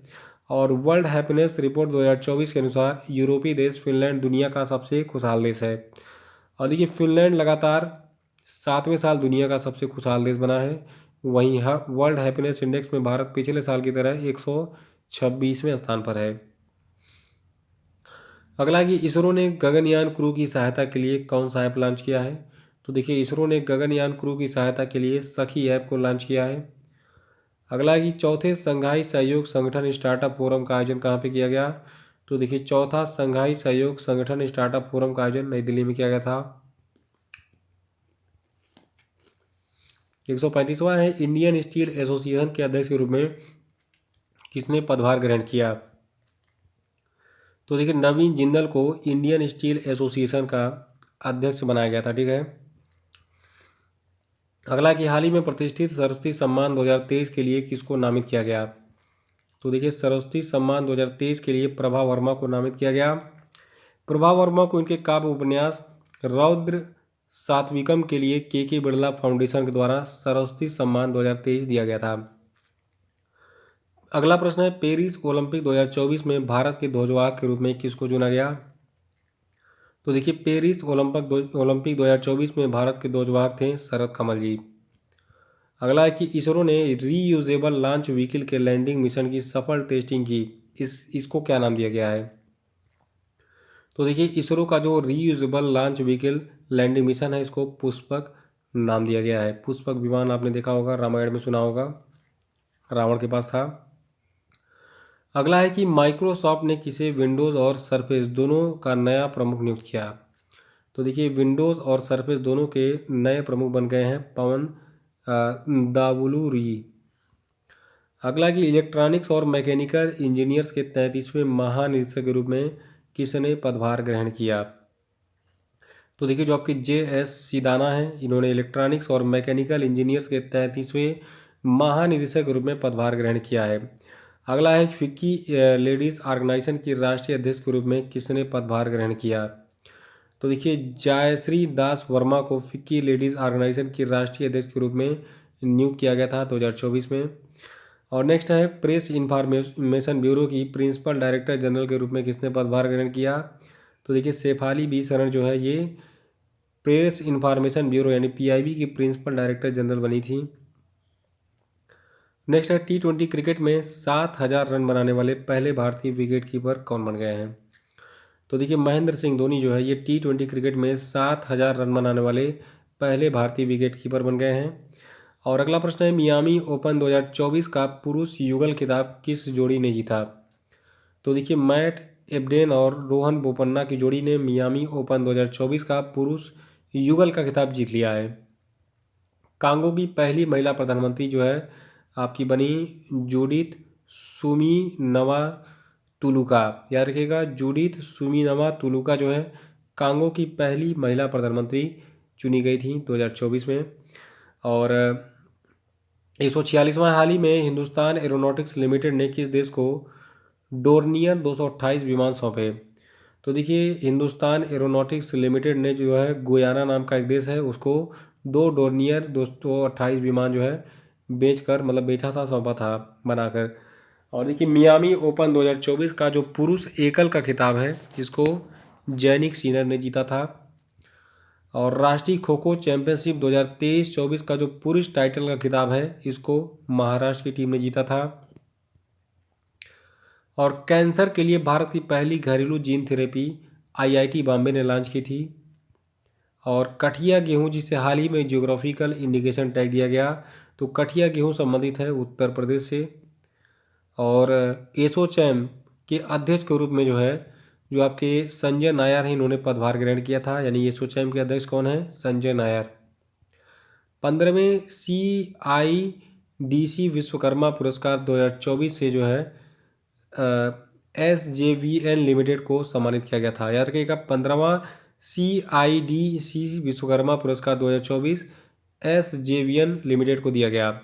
और वर्ल्ड हैप्पीनेस रिपोर्ट 2024 के अनुसार यूरोपीय देश फिनलैंड दुनिया का सबसे खुशहाल देश है। और देखिए फिनलैंड लगातार 7वें साल दुनिया का सबसे खुशहाल देश बना है। वहीं वर्ल्ड हैप्पीनेस इंडेक्स में भारत पिछले साल की तरह 126वें स्थान पर है। अगला कि इसरो ने गगनयान क्रू की सहायता के लिए कौन सा ऐप लॉन्च किया है? तो देखिए इसरो ने गगनयान क्रू की सहायता के लिए सखी ऐप को लॉन्च किया है। अगला कि चौथे संघाई सहयोग संगठन स्टार्टअप फोरम का आयोजन कहाँ पे किया गया? तो देखिए चौथा संघाई सहयोग संगठन स्टार्टअप फोरम का आयोजन नई दिल्ली में किया गया था। 135वां है इंडियन स्टील एसोसिएशन के अध्यक्ष के रूप में किसने पदभार ग्रहण किया? तो देखिए नवीन जिंदल को इंडियन स्टील एसोसिएशन का अध्यक्ष बनाया गया था। ठीक है। अगला कि हाल ही में प्रतिष्ठित सरस्वती सम्मान 2023 के लिए किसको नामित किया गया? तो देखिए सरस्वती सम्मान 2023 के लिए प्रभा वर्मा को नामित किया गया। प्रभा वर्मा को इनके काव्य उपन्यास रौद्र सात्विकम के लिए के बिरला फाउंडेशन के द्वारा सरस्वती सम्मान 2023 दिया गया था। अगला प्रश्न है पेरिस ओलंपिक 2024 में भारत के ध्वजवाहक के रूप में किसको चुना गया? तो देखिए पेरिस ओलंपिक 2024 में भारत के ध्वजवाहक थे शरद कमल जी। अगला है कि इसरो ने रीयूजेबल लॉन्च व्हीकल के लैंडिंग मिशन की सफल टेस्टिंग की, इसको क्या नाम दिया गया है? तो देखिए इसरो का जो reusable launch vehicle landing mission है, इसको पुष्पक नाम दिया गया है। पुष्पक विमान आपने देखा होगा, रामायण में सुना होगा, रावण के पास था। अगला है कि माइक्रोसॉफ्ट ने किसे विंडोज़ और सरफेस दोनों का नया प्रमुख नियुक्त किया? तो देखिए विंडोज़ और सरफेस दोनों के नए प्रमुख बन गए हैं पवन दावुलुरी। अगला कि इलेक्ट्रॉनिक्स और मैकेनिकल इंजीनियर्स के 33वें महानिदेशक के रूप में किसने पदभार ग्रहण किया? तो देखिए जो आपके JS सिदाना हैं, इन्होंने इलेक्ट्रॉनिक्स और मैकेनिकल इंजीनियर्स के 33वें महानिदेशक के रूप में पदभार ग्रहण किया है। अगला है फिक्की लेडीज़ ऑर्गेनाइजेशन की राष्ट्रीय अध्यक्ष के रूप में किसने पदभार ग्रहण किया? तो देखिए जयश्री दास वर्मा को फिक्की लेडीज़ ऑर्गेनाइजेशन की राष्ट्रीय अध्यक्ष के रूप में नियुक्त किया गया था 2024 में। और नेक्स्ट है प्रेस इन्फॉर्मेशन ब्यूरो की प्रिंसिपल डायरेक्टर जनरल के रूप में किसने पदभार ग्रहण किया? तो देखिए शेफाली बी शरण जो है ये प्रेस इन्फॉर्मेशन ब्यूरो यानी PIB की प्रिंसिपल डायरेक्टर जनरल बनी थी। नेक्स्ट है T20 क्रिकेट में 7000 रन बनाने वाले पहले भारतीय विकेट कीपर कौन बन गए हैं? तो देखिए महेंद्र सिंह धोनी जो है ये T20 क्रिकेट में 7000 रन बनाने वाले पहले भारतीय विकेट कीपर बन गए हैं। और अगला प्रश्न है मियामी ओपन 2024 का पुरुष युगल खिताब किस जोड़ी ने जीता? तो देखिए मैट एबडेन और रोहन बोपन्ना की जोड़ी ने मियामी ओपन 2024 का पुरुष युगल का खिताब जीत लिया है। कांगो की पहली महिला प्रधानमंत्री जो है आपकी बनी जूडिथ सुमीनवा तुलुका। याद रखिएगा जूडिथ सुमीनवा तुलुका जो है कांगो की पहली महिला प्रधानमंत्री चुनी गई थी 2024 में। और 146वां हाल ही में हिंदुस्तान एरोनॉटिक्स लिमिटेड ने किस देश को डोर्नियर 228 विमान सौंपे? तो देखिए हिंदुस्तान एरोनॉटिक्स लिमिटेड ने जो है गुयाना नाम का एक देश है उसको 2 डोर्नियर 228 विमान जो है बेचा था, सौंपा था बनाकर। और देखिए मियामी ओपन 2024 का जो पुरुष एकल का खिताब है इसको जैनिक सिनर ने जीता था। और राष्ट्रीय खो खो चैंपियनशिप 2023-24 का जो पुरुष टाइटल का खिताब है इसको महाराष्ट्र की टीम ने जीता था। और कैंसर के लिए भारत की पहली घरेलू जीन थेरेपी आईआईटी बॉम्बे ने लॉन्च की थी। और कठिया गेहूं जिसे हाल ही में जियोग्राफिकल इंडिकेशन टैग दिया गया, तो कठिया गेहूं संबंधित है उत्तर प्रदेश से। और एसोचैम के अध्यक्ष के रूप में जो आपके संजय नायर हैं, इन्होंने पदभार ग्रहण किया था। यानी एसोचैम के अध्यक्ष कौन है? संजय नायर। 15वें CIDC विश्वकर्मा पुरस्कार 2024 से SJVN लिमिटेड को सम्मानित किया गया था। याद रखिएगा, 15वां CIDC विश्वकर्मा पुरस्कार 2024 SJVN लिमिटेड को दिया गया।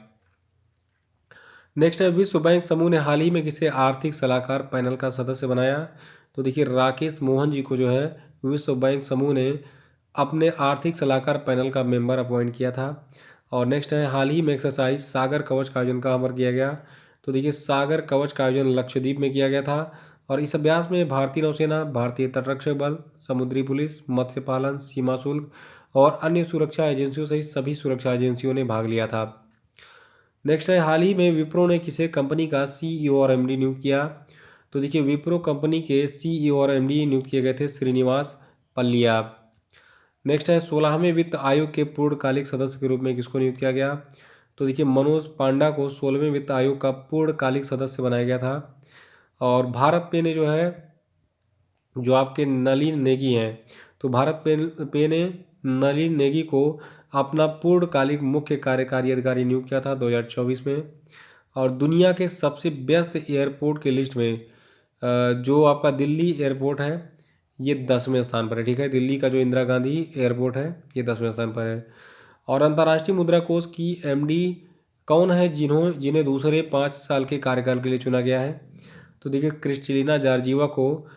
नेक्स्ट है, विश्व बैंक समूह ने हाल ही में किसे आर्थिक सलाहकार पैनल का सदस्य बनाया? तो देखिए, राकेश मोहन जी को विश्व बैंक समूह ने अपने आर्थिक सलाहकार पैनल का मेंबर अपॉइंट किया था। और नेक्स्ट है, हाल ही में एक्सरसाइज सागर कवच का आयोजन कहाँ पर किया गया? तो देखिए, सागर कवच का आयोजन लक्षद्वीप में किया गया था। और इस अभ्यास में भारतीय नौसेना, भारतीय तटरक्षक बल, समुद्री पुलिस, मत्स्य पालन, सीमा शुल्क और अन्य सुरक्षा एजेंसियों सहित सभी सुरक्षा एजेंसियों ने भाग लिया था। नेक्स्ट है, हाल ही में विप्रो ने किसे कंपनी का CEO और MD नियुक्त किया? तो देखिए, विप्रो कंपनी के CEO और MD नियुक्त किए गए थे श्रीनिवास पल्लिया। नेक्स्ट है, 16वें वित्त आयोग के पूर्णकालिक सदस्य के रूप में किसको नियुक्त किया गया? तो देखिए, मनोज पांडा को 16वें वित्त आयोग का पूर्णकालिक सदस्य बनाया गया था। और भारत पे ने जो आपके नलिन नेगी हैं, तो भारत पे ने नलिन नेगी को अपना पूर्णकालिक मुख्य कार्यकारी अधिकारी नियुक्त किया था 2024 में। और दुनिया के सबसे व्यस्त एयरपोर्ट के लिस्ट में जो आपका दिल्ली एयरपोर्ट है ये 10वें स्थान पर है। ठीक है, दिल्ली का जो इंदिरा गांधी एयरपोर्ट है ये 10वें स्थान पर है। और अंतर्राष्ट्रीय मुद्रा कोष की MD कौन है जिन्हें दूसरे 5 साल के कार्यकाल के लिए चुना गया है? तो देखिए, क्रिस्टलिना जॉर्जिवा को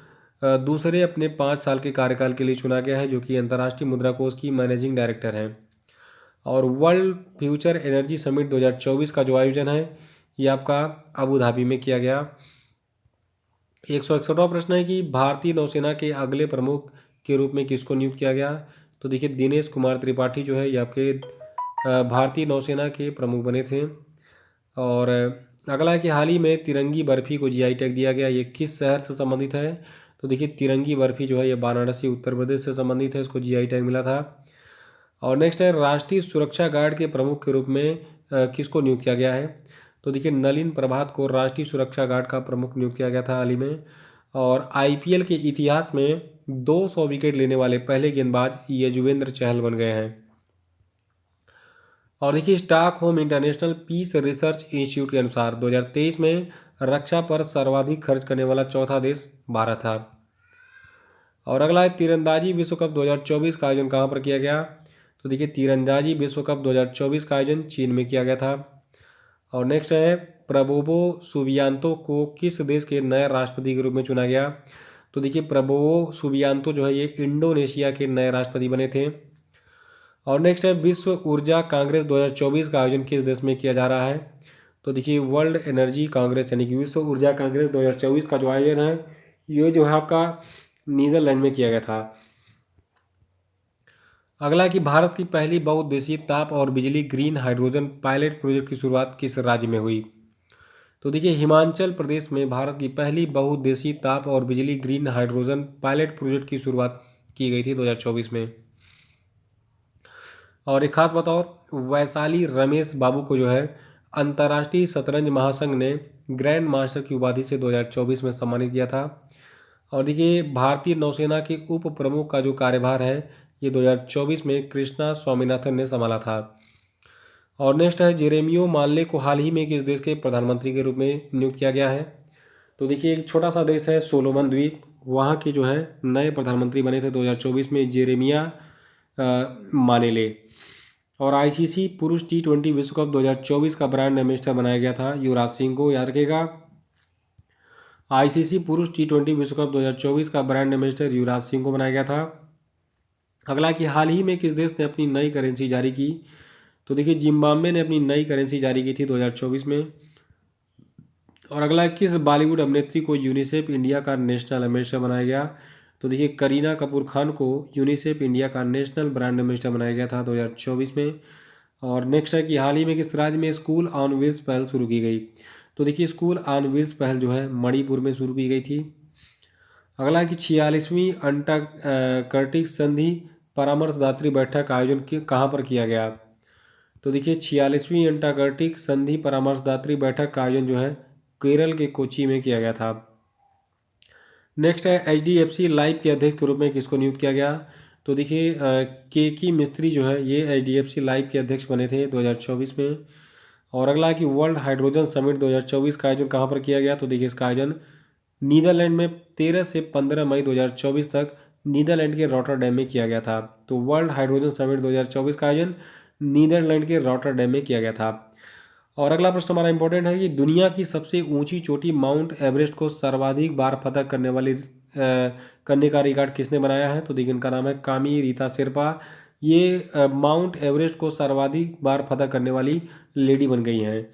दूसरे अपने 5 साल के कार्यकाल के लिए चुना गया है, जो कि अंतर्राष्ट्रीय मुद्रा कोष की मैनेजिंग डायरेक्टर हैं। और वर्ल्ड फ्यूचर एनर्जी समिट 2024 का जो आयोजन है ये आपका अबू धाबी में किया गया। 161वां प्रश्न है कि भारतीय नौसेना के अगले प्रमुख के रूप में किसको नियुक्त किया गया? तो देखिए, दिनेश कुमार त्रिपाठी ये आपके भारतीय नौसेना के प्रमुख बने थे। और अगला है कि हाल ही में तिरंगी बर्फी को GI टैग दिया गया, ये किस शहर से संबंधित है? तो देखिए, तिरंगी बर्फी ये वाराणसी उत्तर प्रदेश से संबंधित है, इसको GI टैग मिला था। और नेक्स्ट है, राष्ट्रीय सुरक्षा गार्ड के प्रमुख के रूप में किसको नियुक्त किया गया है? तो देखिए, नलिन प्रभात को राष्ट्रीय सुरक्षा गार्ड का प्रमुख नियुक्त किया गया था हाल ही में। और IPL के इतिहास में 200 विकेट लेने वाले पहले गेंदबाज यजुवेंद्र चहल बन गए हैं। और देखिए, Stockholm International Peace Research Institute के अनुसार 2023 में रक्षा पर सर्वाधिक खर्च करने वाला चौथा देश भारत था। और अगला है, तीरंदाजी विश्व कप 2024 का आयोजन कहाँ पर किया गया? तो देखिए, तीरंदाजी विश्व कप 2024 का आयोजन चीन में किया गया था। और नेक्स्ट है, प्रबोवो सुबियांतो को किस देश के नए राष्ट्रपति के रूप में चुना गया? तो देखिए, प्रबोवो सुबियांतो ये इंडोनेशिया के नए राष्ट्रपति बने थे। और नेक्स्ट है, विश्व ऊर्जा कांग्रेस 2024 का आयोजन किस देश में किया जा रहा है? तो देखिए, वर्ल्ड एनर्जी कांग्रेस यानी कि विश्व ऊर्जा कांग्रेस 2024 का जो आयोजन है ये आपका नीदरलैंड में किया गया था। अगला है कि भारत की पहली बहुउद्देशीय ताप और बिजली ग्रीन हाइड्रोजन पायलट प्रोजेक्ट की शुरुआत किस राज्य में हुई? तो देखिए, हिमाचल प्रदेश में भारत की पहली बहुउद्देशीय ताप और बिजली ग्रीन हाइड्रोजन पायलट प्रोजेक्ट की शुरुआत की गई थी 2024 में। और एक खास बात और, वैशाली रमेश बाबू को अंतर्राष्ट्रीय शतरंज महासंघ ने ग्रैंड मास्टर की उपाधि से 2024 में सम्मानित किया था। और देखिए, भारतीय नौसेना के उप प्रमुख का जो कार्यभार है ये 2024 में कृष्णा स्वामीनाथन ने संभाला था। और नेक्स्ट है, जेरेमियो मानले को हाल ही में किस देश के प्रधानमंत्री के रूप में नियुक्त किया गया है? तो देखिए, एक छोटा सा देश है सोलोमन द्वीप, वहाँ के नए प्रधानमंत्री बने थे 2024 में जेरेमिया मानेले। और ICC पुरुष T20 विश्व कप 2024 का ब्रांड एम्बेसडर बनाया गया था युवराज सिंह को, याद रखेगा। ICC पुरुष T20 विश्व कप 2024 का ब्रांड एम्बेसडर युवराज सिंह को बनाया गया था। अगला कि हाल ही में किस देश ने अपनी नई करेंसी जारी की? तो देखिए, जिम्बाब्वे ने अपनी नई करेंसी जारी की थी 2024 में। और अगला, किस बॉलीवुड अभिनेत्री को यूनिसेफ इंडिया का नेशनल एम्बेसडर बनाया गया? तो देखिए करीना कपूर खान को यूनिसेफ इंडिया का नेशनल ब्रांड एम्बेसडर बनाया गया था 2024 में। और नेक्स्ट है कि हाल ही में किस राज्य में स्कूल ऑन व्हील्स पहल शुरू की गई। तो देखिए स्कूल ऑन व्हील्स पहल जो है मणिपुर में शुरू की गई थी। अगला है कि 46वीं अंटार्कटिक संधि परामर्शदात्री बैठक का आयोजन कहाँ पर किया गया। तो देखिए 46वीं अंटार्कटिक संधि परामर्शदात्री बैठक का आयोजन जो है केरल के कोची में किया गया था। नेक्स्ट है HDFC लाइफ के अध्यक्ष के रूप में किसको नियुक्त किया गया। तो देखिए के मिस्त्री जो है ये HDFC लाइफ के अध्यक्ष बने थे 2024 में। और अगला है कि वर्ल्ड हाइड्रोजन समिट 2024 का आयोजन कहाँ पर किया गया। तो देखिए इसका आयोजन नीदरलैंड में 13 से 15 मई 2024 तक नीदरलैंड के रॉटरडैम में किया गया था। तो वर्ल्ड हाइड्रोजन समिट 2024 का आयोजन नीदरलैंड के रॉटरडैम में किया गया था। और अगला प्रश्न हमारा इंपॉर्टेंट है कि दुनिया की सबसे ऊंची चोटी माउंट एवरेस्ट को सर्वाधिक बार फतह करने का रिकॉर्ड किसने बनाया है। तो देखिए इनका नाम है कामी रीता शेरपा। ये माउंट एवरेस्ट को सर्वाधिक बार फतह करने वाली लेडी बन गई हैं।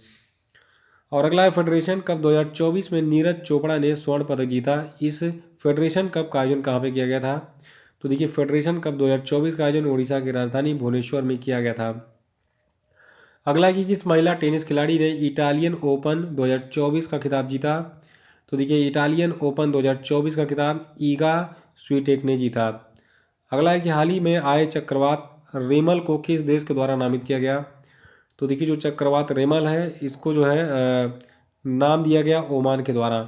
और अगला है फेडरेशन कप 2024 में नीरज चोपड़ा ने स्वर्ण पदक जीता। इस फेडरेशन कप का आयोजन कहाँ पे किया गया था। तो देखिए फेडरेशन कप 2024 का आयोजन उड़ीसा की राजधानी भुवनेश्वर में किया गया था। अगला कि किस महिला टेनिस खिलाड़ी ने इटालियन ओपन 2024 का खिताब जीता। तो देखिए इटालियन ओपन 2024 का खिताब ईगा स्वीटेक ने जीता। अगला है कि हाल ही में आए चक्रवात रेमल को किस देश के द्वारा नामित किया गया। तो देखिए जो चक्रवात रेमल है इसको जो है नाम दिया गया ओमान के द्वारा।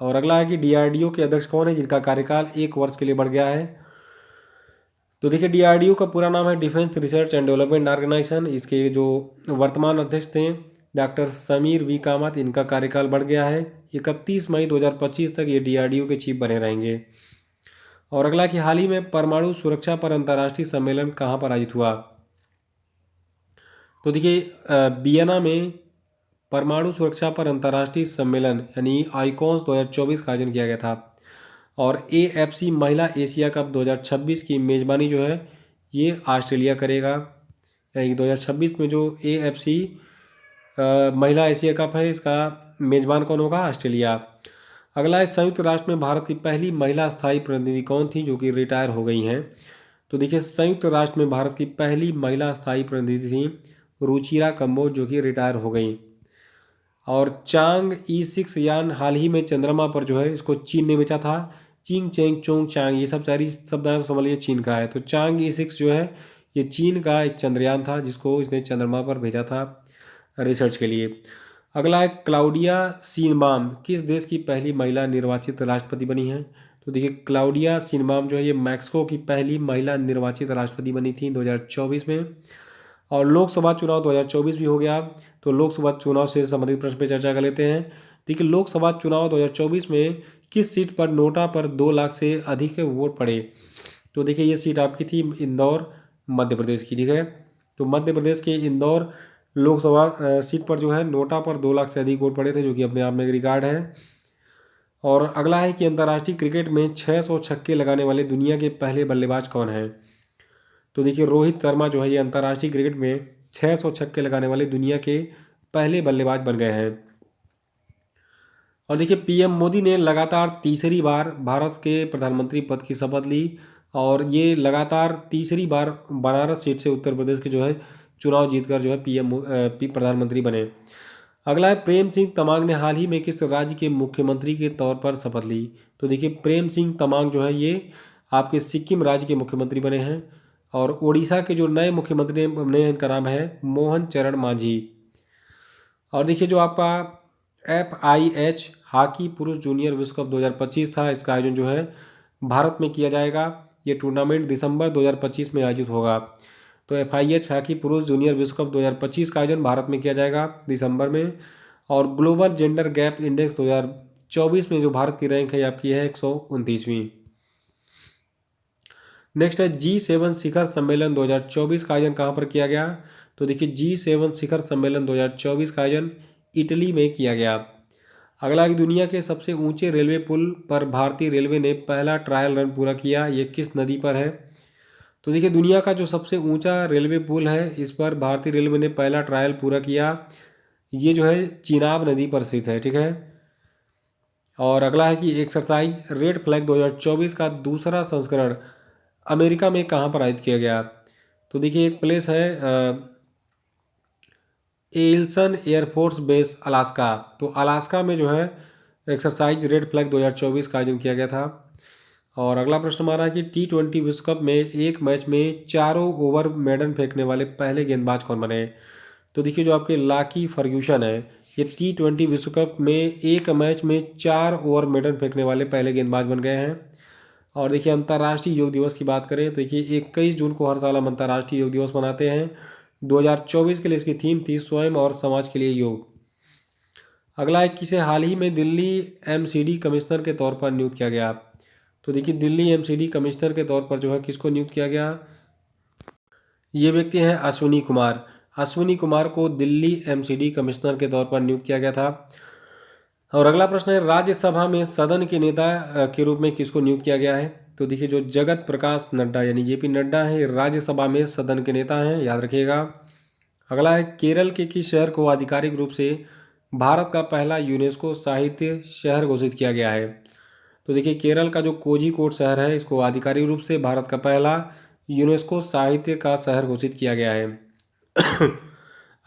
और अगला है कि DRDO के अध्यक्ष कौन है जिनका कार्यकाल 1 वर्ष के लिए बढ़ गया है। तो देखिए DRDO का पूरा नाम है Defence Research and Development Organisation. इसके जो वर्तमान अध्यक्ष थे डॉक्टर समीर वी कामत, इनका कार्यकाल बढ़ गया है 31 मई 2025 तक ये DRDO के चीफ बने रहेंगे। और अगला कि हाल ही में परमाणु सुरक्षा पर अंतर्राष्ट्रीय सम्मेलन कहाँ पर आयोजित हुआ। तो देखिए वियना में परमाणु सुरक्षा पर अंतर्राष्ट्रीय सम्मेलन यानी आइकॉन्स 2024 का आयोजन किया गया था। और AFC महिला एशिया कप 2026 की मेज़बानी जो है ये ऑस्ट्रेलिया करेगा। यानी 2026 में जो AFC महिला एशिया कप है इसका मेज़बान कौन होगा, ऑस्ट्रेलिया। अगला है संयुक्त राष्ट्र में भारत की पहली महिला स्थायी प्रतिनिधि कौन थी जो कि रिटायर हो गई हैं। तो देखिए संयुक्त राष्ट्र में भारत की पहली महिला स्थायी प्रतिनिधि थी रुचिरा कंबोज जो कि रिटायर हो गई। और चांग E6 यान हाल ही में चंद्रमा पर जो है इसको चीन ने बेचा था। चिंग चेंग चोंग चांग ये सब सारी शब्द हैं तो समझ लीजिए चीन का है। तो चांग E6 जो है ये चीन का एक चंद्रयान था जिसको इसने चंद्रमा पर भेजा था रिसर्च के लिए। अगला है क्लाउडिया सीनबाम किस देश की पहली महिला निर्वाचित राष्ट्रपति बनी है। तो देखिए क्लाउडिया सीनबाम जो है ये मैक्सिको की पहली महिला निर्वाचित राष्ट्रपति बनी थी 2024 में। और लोकसभा चुनाव 2024 भी हो गया। तो लोकसभा चुनाव से संबंधित प्रश्न पे चर्चा कर लेते हैं। देखिए लोकसभा चुनाव 2024 में किस सीट पर नोटा पर 2 लाख से अधिक वोट पड़े। तो देखिए ये सीट आपकी थी इंदौर मध्य प्रदेश की, ठीक है। तो मध्य प्रदेश के इंदौर लोकसभा सीट पर जो है नोटा पर 2 लाख से अधिक वोट पड़े थे जो कि अपने आप में एक रिकॉर्ड है। और अगला है कि अंतर्राष्ट्रीय क्रिकेट में 600 छक्के लगाने वाले दुनिया के पहले बल्लेबाज कौन हैं। तो देखिए रोहित शर्मा जो है ये अंतर्राष्ट्रीय क्रिकेट में 600 छक्के लगाने वाले दुनिया के पहले बल्लेबाज बन गए हैं। और देखिए PM मोदी ने लगातार तीसरी बार भारत के प्रधानमंत्री पद की शपथ ली। और ये लगातार तीसरी बार बनारस सीट से उत्तर प्रदेश के जो है चुनाव जीतकर जो है प्रधानमंत्री बने। अगला है प्रेम सिंह तमांग ने हाल ही में किस राज्य के मुख्यमंत्री के तौर पर शपथ ली। तो देखिए प्रेम सिंह तमांग जो है ये आपके सिक्किम राज्य के मुख्यमंत्री बने हैं। और उड़ीसा के जो नए मुख्यमंत्री बने इनका नाम है मोहन चरण मांझी। और देखिए जो आपका FIH हॉकी पुरुष जूनियर विश्व कप 2025 था इसका आयोजन जो है भारत में किया जाएगा। ये टूर्नामेंट दिसंबर 2025 में आयोजित होगा। तो FIH हॉकी पुरुष जूनियर विश्व कप 2025 का आयोजन भारत में किया जाएगा दिसंबर में। और ग्लोबल जेंडर गैप इंडेक्स 2024 में जो भारत की रैंक है आपकी है 129वीं। नेक्स्ट है G7 शिखर सम्मेलन 2024 का आयोजन कहाँ पर किया गया। तो देखिए G7 शिखर सम्मेलन 2024 का आयोजन इटली में किया गया। अगला कि दुनिया के सबसे ऊंचे रेलवे पुल पर भारतीय रेलवे ने पहला ट्रायल रन पूरा किया, ये किस नदी पर है। तो देखिए दुनिया का जो सबसे ऊंचा रेलवे पुल है इस पर भारतीय रेलवे ने पहला ट्रायल पूरा किया, ये जो है चिनाब नदी पर स्थित है, ठीक है। और अगला है कि एक्सरसाइज रेड फ्लैग 2024 का दूसरा संस्करण अमेरिका में कहाँ पर आयोजित किया गया। तो देखिए एक प्लेस है एल्सन एयरफोर्स बेस अलास्का। तो अलास्का में जो है एक्सरसाइज रेड फ्लैग 2024 का आयोजन किया गया था। और अगला प्रश्न हमारा है कि T20 विश्व कप में एक मैच में चारों ओवर मेडन फेंकने वाले पहले गेंदबाज कौन बने। तो देखिए जो आपके लाकी फर्ग्यूसन है, ये T20 विश्व कप में एक मैच में 4 ओवर मेडन फेंकने वाले पहले गेंदबाज बन गए हैं। और देखिए अंतर्राष्ट्रीय योग दिवस की बात करें तो देखिए 21 जून को हर साल हम अंतर्राष्ट्रीय योग दिवस मनाते हैं। 2024 के लिए इसकी थीम थी स्वयं और समाज के लिए योग। अगला है किसे हाल ही में दिल्ली एमसीडी कमिश्नर के तौर पर नियुक्त किया गया। तो देखिए दिल्ली एमसीडी कमिश्नर के तौर पर जो है किसको नियुक्त किया गया। ये व्यक्ति हैं अश्विनी कुमार। अश्विनी कुमार को दिल्ली एमसीडी कमिश्नर के तौर पर नियुक्त किया गया था। और अगला प्रश्न है राज्यसभा में सदन के नेता के रूप में किसको नियुक्त किया गया है। तो देखिए जो जगत प्रकाश नड्डा यानी जेपी नड्डा है राज्यसभा में सदन के नेता हैं, याद रखिएगा। अगला है केरल के किस शहर को आधिकारिक रूप से भारत का पहला यूनेस्को साहित्य शहर घोषित किया गया है। तो देखिए केरल का जो कोझिकोड शहर है इसको आधिकारिक रूप से भारत का पहला यूनेस्को साहित्य का शहर घोषित किया गया है।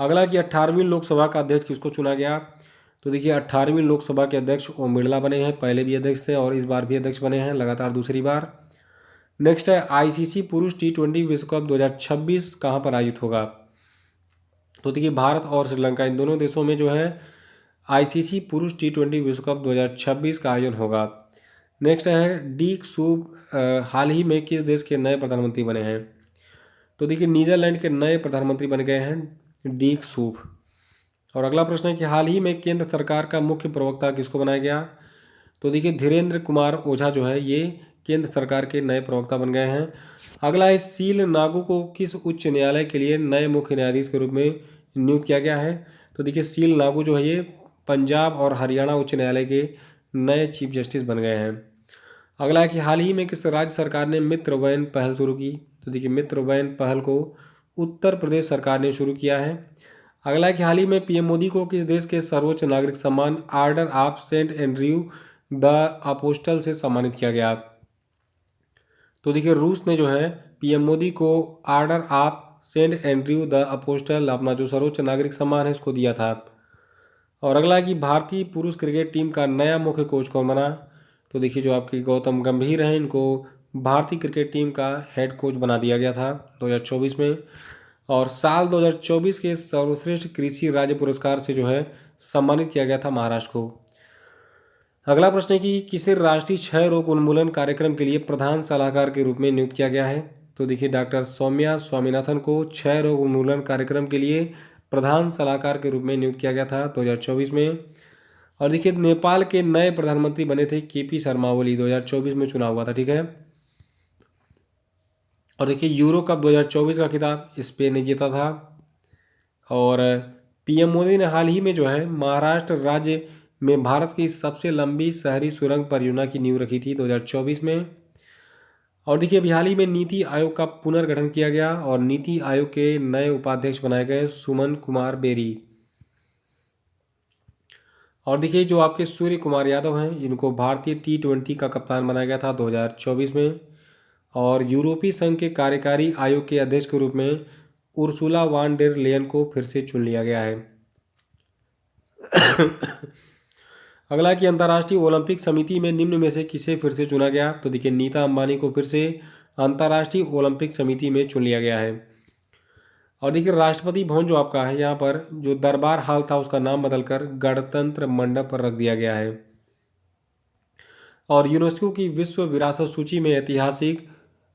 अगला कि 18वीं लोकसभा का अध्यक्ष किसको चुना गया। तो देखिए 18वीं लोकसभा के अध्यक्ष ओम बिरला बने हैं, पहले भी अध्यक्ष थे और इस बार भी अध्यक्ष बने हैं लगातार दूसरी बार। नेक्स्ट है आईसीसी पुरुष T20 विश्व कप 2026 कहाँ पर आयोजित होगा। तो देखिए भारत और श्रीलंका इन दोनों देशों में जो है आईसीसी पुरुष T20 विश्व कप 2026 का आयोजन होगा। नेक्स्ट है डीक सूब हाल ही में किस देश के नए प्रधानमंत्री बने हैं। तो देखिए नीदरलैंड के नए प्रधानमंत्री बन गए हैं डीक सूब। और अगला प्रश्न है कि हाल ही में केंद्र सरकार का मुख्य प्रवक्ता किसको बनाया गया। तो देखिए धीरेन्द्र कुमार ओझा जो है ये केंद्र सरकार के नए प्रवक्ता बन गए हैं। अगला है सील नागू को किस उच्च न्यायालय के लिए नए मुख्य न्यायाधीश के रूप में नियुक्त किया गया है। तो देखिए सील नागू जो है ये पंजाब और हरियाणा उच्च न्यायालय के नए चीफ जस्टिस बन गए हैं। अगला है कि हाल ही में किस राज्य सरकार ने मित्र वैन पहल शुरू की। तो देखिए मित्र वैन पहल को उत्तर प्रदेश सरकार ने शुरू किया है। अगला है कि हाल ही में पीएम मोदी को किस देश के सर्वोच्च नागरिक सम्मान Order of Saint Andrew the Apostle से सम्मानित किया गया। तो देखिए रूस ने जो है पीएम मोदी को Order of Saint Andrew the Apostle अपना जो सर्वोच्च नागरिक सम्मान है इसको दिया था। और अगला है कि भारतीय पुरुष क्रिकेट टीम का नया मुख्य कोच कौन बना। तो देखिए जो आपके गौतम गंभीर हैं इनको भारतीय क्रिकेट टीम का हेड कोच बना दिया गया था 2024 में। और साल 2024 के सर्वश्रेष्ठ कृषि राज्य पुरस्कार से जो है सम्मानित किया गया था महाराष्ट्र को। अगला प्रश्न है कि किसे राष्ट्रीय क्षय रोग उन्मूलन कार्यक्रम के लिए प्रधान सलाहकार के रूप में नियुक्त किया गया है। तो देखिए डॉक्टर सौम्या स्वामीनाथन को क्षय रोग उन्मूलन कार्यक्रम के लिए प्रधान सलाहकार के रूप में नियुक्त किया गया था 2024 में। और देखिए नेपाल के नए प्रधानमंत्री बने थे केपी शर्मा ओली, 2024 में चुनाव हुआ था, ठीक है। और देखिए यूरो कप 2024 का खिताब स्पेन ने जीता था। और पीएम मोदी ने हाल ही में जो है महाराष्ट्र राज्य में भारत की सबसे लंबी शहरी सुरंग परियोजना की नींव रखी थी 2024 में। और देखिए अभी हाल ही में नीति आयोग का पुनर्गठन किया गया और नीति आयोग के नए उपाध्यक्ष बनाए गए सुमन कुमार बेरी। और देखिए जो आपके सूर्य कुमार यादव हैं इनको भारतीय T20 का कप्तान बनाया गया था 2024 में। और यूरोपीय संघ के कार्यकारी आयोग के अध्यक्ष के रूप में उर्सुला वान डेर लेयन को फिर से चुन लिया गया है। अगला कि अंतर्राष्ट्रीय ओलंपिक समिति में निम्न में से किसे फिर से चुना गया। तो देखिए नीता अंबानी को फिर से अंतर्राष्ट्रीय ओलंपिक समिति में चुन लिया गया है। और देखिए राष्ट्रपति भवन जो आपका है यहाँ पर जो दरबार हाल था उसका नाम बदलकर गणतंत्र मंडप पर रख दिया गया है। और यूनेस्को की विश्व विरासत सूची में ऐतिहासिक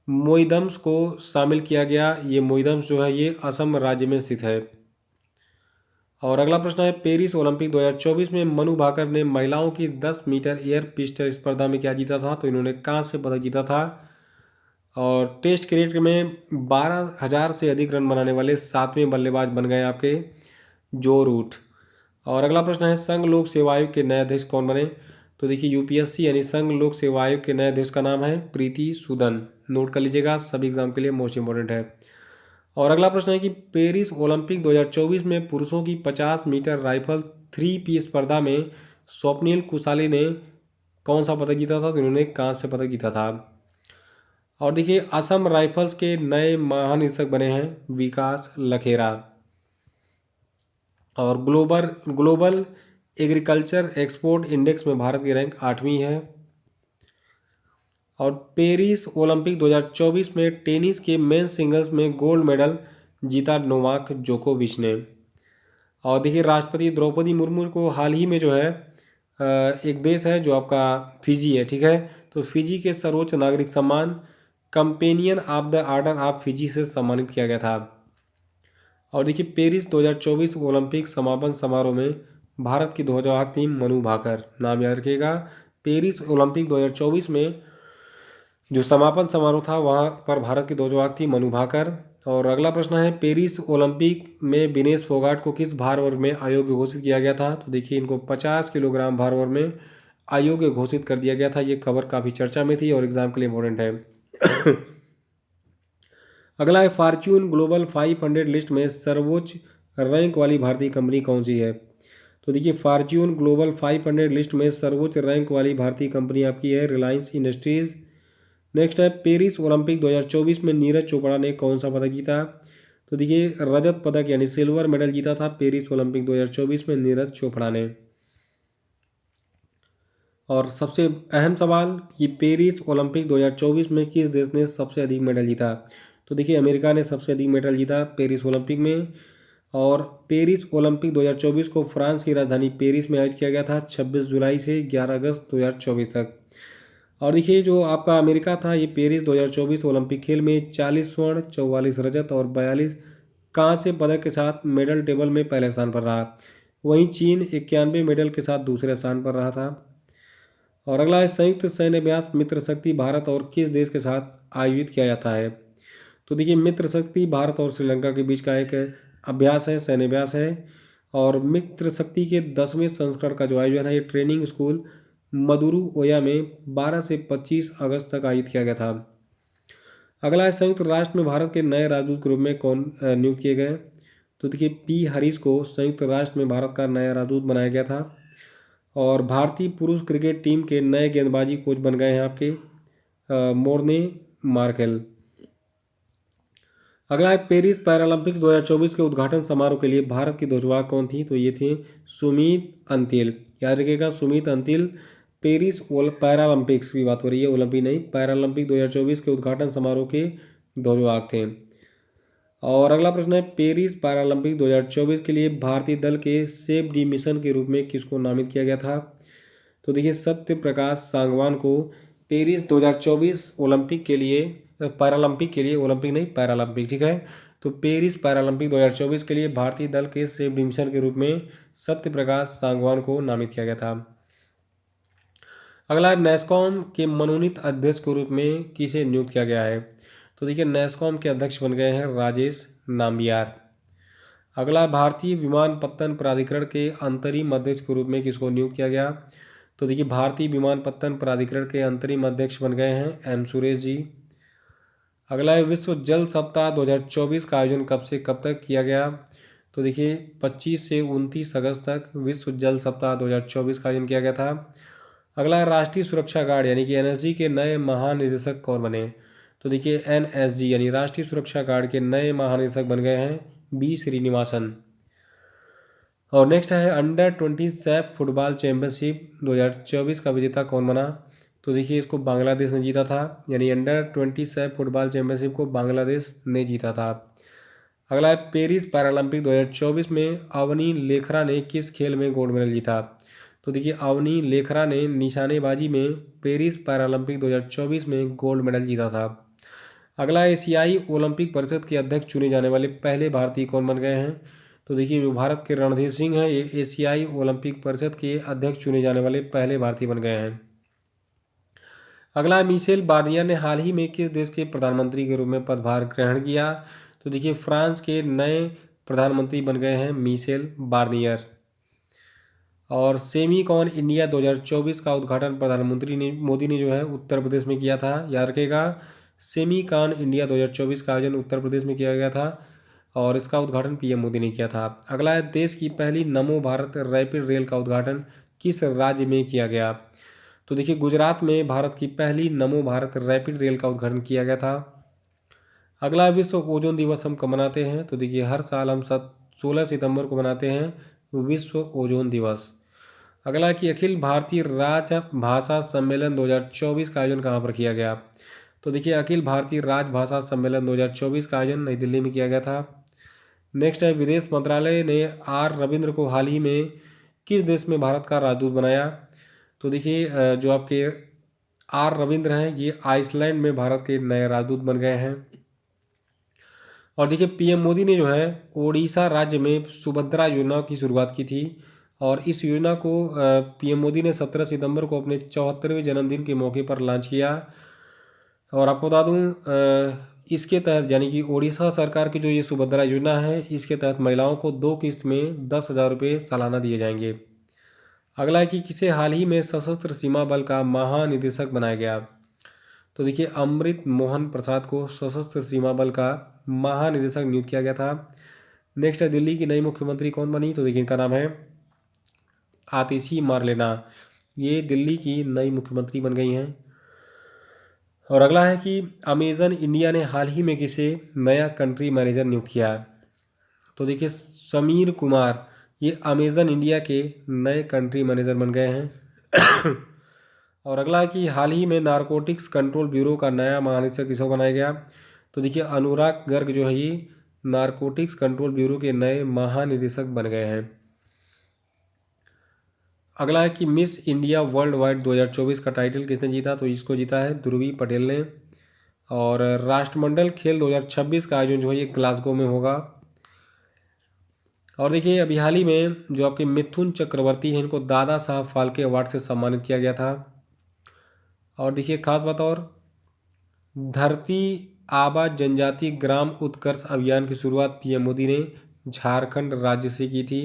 मोइदम्स को शामिल किया गया। ये मोइदम्स जो है ये असम राज्य में स्थित है। और अगला प्रश्न है पेरिस ओलंपिक 2024 में मनु भाकर ने महिलाओं की 10 मीटर एयर पिस्टल स्पर्धा में क्या जीता था। तो इन्होंने कांस्य पदक जीता था। और टेस्ट क्रिकेट में 12,000 से अधिक रन बनाने वाले 7वें बल्लेबाज बन गए आपके जो रूट। और अगला प्रश्न है संघ लोक सेवा आयोग के नए अध्यक्ष कौन बने। तो देखिए यूपीएससी यानी संघ लोक सेवा आयोग के नए अध्यक्ष का नाम है प्रीति सूदन, नोट कर लीजिएगा सभी एग्जाम के लिए मोस्ट इंपॉर्टेंट है। और अगला प्रश्न है कि पेरिस ओलंपिक 2024 में पुरुषों की 50 मीटर राइफल 3P स्पर्धा में स्वप्निल कुसाले ने कौन सा पदक जीता था? तो इन्होंने कांस्य पदक जीता था। और देखिए असम राइफल्स के नए महानिदेशक बने हैं विकास लखेरा। और global global agriculture export index में भारत की रैंक 8वीं है। और पेरिस ओलंपिक 2024 में टेनिस के मेन सिंगल्स में गोल्ड मेडल जीता नोवाक जोकोविच ने। और देखिए राष्ट्रपति द्रौपदी मुर्मू को हाल ही में जो है एक देश है जो आपका फिजी है, ठीक है, तो फिजी के सर्वोच्च नागरिक सम्मान companion of the order of Fiji से सम्मानित किया गया था। और देखिए पेरिस 2024 ओलंपिक समापन समारोह में भारत की ध्वजवाहक थी मनु भाकर। नाम याद रखिएगा, पेरिस ओलंपिक 2024 में जो समापन समारोह था वहाँ पर भारत की ध्वजवाहक थी मनु भाकर। और अगला प्रश्न है पेरिस ओलंपिक में विनेश फोगाट को किस भार वर्ग में अयोग्य घोषित किया गया था? तो देखिए इनको 50 किलोग्राम भार वर्ग में अयोग्य घोषित कर दिया गया था। ये खबर काफ़ी चर्चा में थी और एग्जाम के लिए इम्पोर्टेंट है। अगला है फॉर्च्यून ग्लोबल 500 लिस्ट में सर्वोच्च रैंक वाली भारतीय कंपनी कौन सी है? तो देखिए फॉर्च्यून ग्लोबल 500 लिस्ट में सर्वोच्च रैंक वाली भारतीय कंपनी आपकी है रिलायंस इंडस्ट्रीज। नेक्स्ट है पेरिस ओलंपिक 2024 में नीरज चोपड़ा ने कौन सा पदक जीता? तो देखिए रजत पदक यानी सिल्वर मेडल जीता था पेरिस ओलंपिक 2024 में नीरज चोपड़ा ने। और सबसे अहम सवाल कि पेरिस ओलंपिक 2024 में किस देश ने सबसे अधिक मेडल जीता? तो देखिए अमेरिका ने सबसे अधिक मेडल जीता पेरिस ओलंपिक में। और पेरिस ओलंपिक 2024 को फ्रांस की राजधानी पेरिस में आयोजित किया गया था 26 जुलाई से 11 अगस्त 2024 तक। और देखिए जो आपका अमेरिका था ये पेरिस 2024 ओलंपिक खेल में 40 स्वर्ण 44 रजत और 42 कांस्य पदक के साथ मेडल टेबल में पहले स्थान पर रहा। वहीं चीन 91 मेडल के साथ दूसरे स्थान पर रहा था। और अगला है संयुक्त सैन्य अभ्यास मित्र शक्ति भारत और किस देश के साथ आयोजित किया जाता है? तो देखिए मित्र शक्ति भारत और श्रीलंका के बीच का एक अभ्यास है, सैन्य अभ्यास है। और मित्र शक्ति के 10वें संस्करण का जो आयोजन है ये ट्रेनिंग स्कूल मदुरु ओया में 12 से 25 अगस्त तक आयोजित किया गया था। अगला है संयुक्त राष्ट्र में भारत के नए राजदूत के रूप में कौन नियुक्त किए गए? तो देखिए पी हरीश को संयुक्त राष्ट्र में भारत का नया राजदूत बनाया गया था। और भारतीय पुरुष क्रिकेट टीम के नए गेंदबाजी कोच बन गए हैं आपके मोर्ने मार्केल। अगला है पेरिस पैरालंपिक्स 2024 के उद्घाटन समारोह के लिए भारत की ध्वजवाहक कौन थी? तो ये थे सुमीत अंतिल। याद रखिएगा सुमीत अंतिल पेरिस पैरालंपिक्स की बात हो रही है, ओलंपिक नहीं, पैरालंपिक 2024 के उद्घाटन समारोह के ध्वजवाहक थे। और अगला प्रश्न है पेरिस पैरालंपिक 2024 के लिए भारतीय दल के सेफ डी मिशन के रूप में किसको नामित किया गया था? तो देखिए सत्य प्रकाश सांगवान को पेरिस 2024 ओलंपिक के लिए पैरालंपिक के लिए, ओलंपिक नहीं पैरालंपिक, ठीक है, तो पेरिस पैरालंपिक 2024 के लिए भारतीय दल के सेफ डी मिशन के रूप में सत्य प्रकाश सांगवान को नामित किया गया था। अगला नेस्कॉम के मनोनीत अध्यक्ष के रूप में किसे नियुक्त किया गया है? तो देखिए नेस्कॉम के अध्यक्ष बन गए हैं राजेश नाम्बियार। अगला भारतीय विमानपत्तन प्राधिकरण के अंतरिम अध्यक्ष के रूप में किसको नियुक्त किया गया? तो देखिए भारतीय विमानपत्तन प्राधिकरण के अंतरिम अध्यक्ष बन गए हैं एम सुरेश जी। अगला है विश्व जल सप्ताह 2024 का आयोजन कब से कब तक किया गया? तो देखिए 25 से 29 अगस्त तक विश्व जल सप्ताह 2024 का आयोजन किया गया था। अगला है राष्ट्रीय सुरक्षा गार्ड यानी कि एनएसजी के नए महानिदेशक कौन बने? तो देखिए एनएसजी यानी राष्ट्रीय सुरक्षा गार्ड के नए महानिदेशक बन गए हैं बी श्रीनिवासन। और नेक्स्ट है अंडर 20 सैफ फुटबॉल चैंपियनशिप 2024 का विजेता कौन बना? तो देखिए इसको बांग्लादेश ने जीता था, यानी अंडर 20 सैफ फुटबॉल चैंपियनशिप को बांग्लादेश ने जीता था। अगला है पेरिस पैरालंपिक 2024 में अवनी लेखरा ने किस खेल में गोल्ड मेडल जीता? तो देखिए अवनी लेखरा ने निशानेबाजी में पेरिस पैरालंपिक 2024 में गोल्ड मेडल जीता था। अगला एशियाई ओलंपिक परिषद के अध्यक्ष चुने जाने वाले पहले भारतीय कौन बन गए हैं? तो देखिए जो भारत के रणधीर सिंह हैं ये एशियाई ओलंपिक परिषद के अध्यक्ष चुने जाने वाले पहले भारतीय बन गए हैं। अगला मिशेल बार्नियर ने हाल ही में किस देश के प्रधानमंत्री के रूप में पदभार ग्रहण किया? तो देखिए फ्रांस के नए प्रधानमंत्री बन गए हैं मिशेल बार्नियर। और सेमीकॉन इंडिया 2024 का उद्घाटन प्रधानमंत्री मोदी ने जो है उत्तर प्रदेश में किया था। याद रखेगा सेमीकॉन इंडिया 2024 का आयोजन उत्तर प्रदेश में किया गया था और इसका उद्घाटन पीएम मोदी ने किया था। अगला है देश की पहली नमो भारत रैपिड रेल का उद्घाटन किस राज्य में किया गया? तो देखिए गुजरात में भारत की पहली नमो भारत रैपिड रेल का उद्घाटन किया गया था। अगला विश्व ओजोन दिवस हम कब मनाते हैं? तो देखिए हर साल हम 16 सितंबर को मनाते हैं विश्व ओजोन दिवस। अगला कि अखिल भारतीय राजभाषा सम्मेलन 2024 का आयोजन कहाँ पर किया गया? तो देखिए अखिल भारतीय राजभाषा सम्मेलन 2024 का आयोजन नई दिल्ली में किया गया था। नेक्स्ट है विदेश मंत्रालय ने आर रविंद्र को हाल ही में किस देश में भारत का राजदूत बनाया? तो देखिए जो आपके आर रविंद्र हैं ये आइसलैंड में भारत के नए राजदूत बन गए हैं। और देखिए पीएम मोदी ने जो है ओडिशा राज्य में सुभद्रा योजना की शुरुआत की थी और इस योजना को पीएम मोदी ने 17 सितंबर को अपने 74वें जन्मदिन के मौके पर लॉन्च किया। और आपको बता दूं इसके तहत यानी कि ओडिशा सरकार की जो ये सुभद्रा योजना है इसके तहत महिलाओं को 2 किस्त में 10,000 रुपये सालाना दिए जाएंगे। अगला है कि किसे हाल ही में सशस्त्र सीमा बल का महानिदेशक बनाया गया? तो देखिए अमृत मोहन प्रसाद को सशस्त्र सीमा बल का महानिदेशक नियुक्त किया गया था। नेक्स्ट है दिल्ली की नई मुख्यमंत्री कौन बनी? तो देखिए इनका नाम है आतिशी मारलेना, ये दिल्ली की नई मुख्यमंत्री बन गई हैं। और अगला है कि अमेजन इंडिया ने हाल ही में किसे नया कंट्री मैनेजर नियुक्त किया है? तो देखिए समीर कुमार ये अमेजन इंडिया के नए कंट्री मैनेजर बन गए हैं। और अगला है कि हाल ही में नारकोटिक्स कंट्रोल ब्यूरो का नया महानिदेशक किसको बनाया गया? तो देखिए अनुराग गर्ग जो है ये नारकोटिक्स कंट्रोल ब्यूरो के नए महानिदेशक बन गए हैं। अगला है कि मिस इंडिया वर्ल्ड वाइड 2024 का टाइटल किसने जीता? तो इसको जीता है ध्रुवी पटेल ने। और राष्ट्रमंडल खेल 2026 का आयोजन जो है ये ग्लासगो में होगा। और देखिए अभी हाल ही में जो आपके मिथुन चक्रवर्ती हैं इनको दादा साहब फाल्के अवार्ड से सम्मानित किया गया था। और देखिए खास बात और धरती आबा जनजाति ग्राम उत्कर्ष अभियान की शुरुआत पीएम मोदी ने झारखंड राज्य से की थी।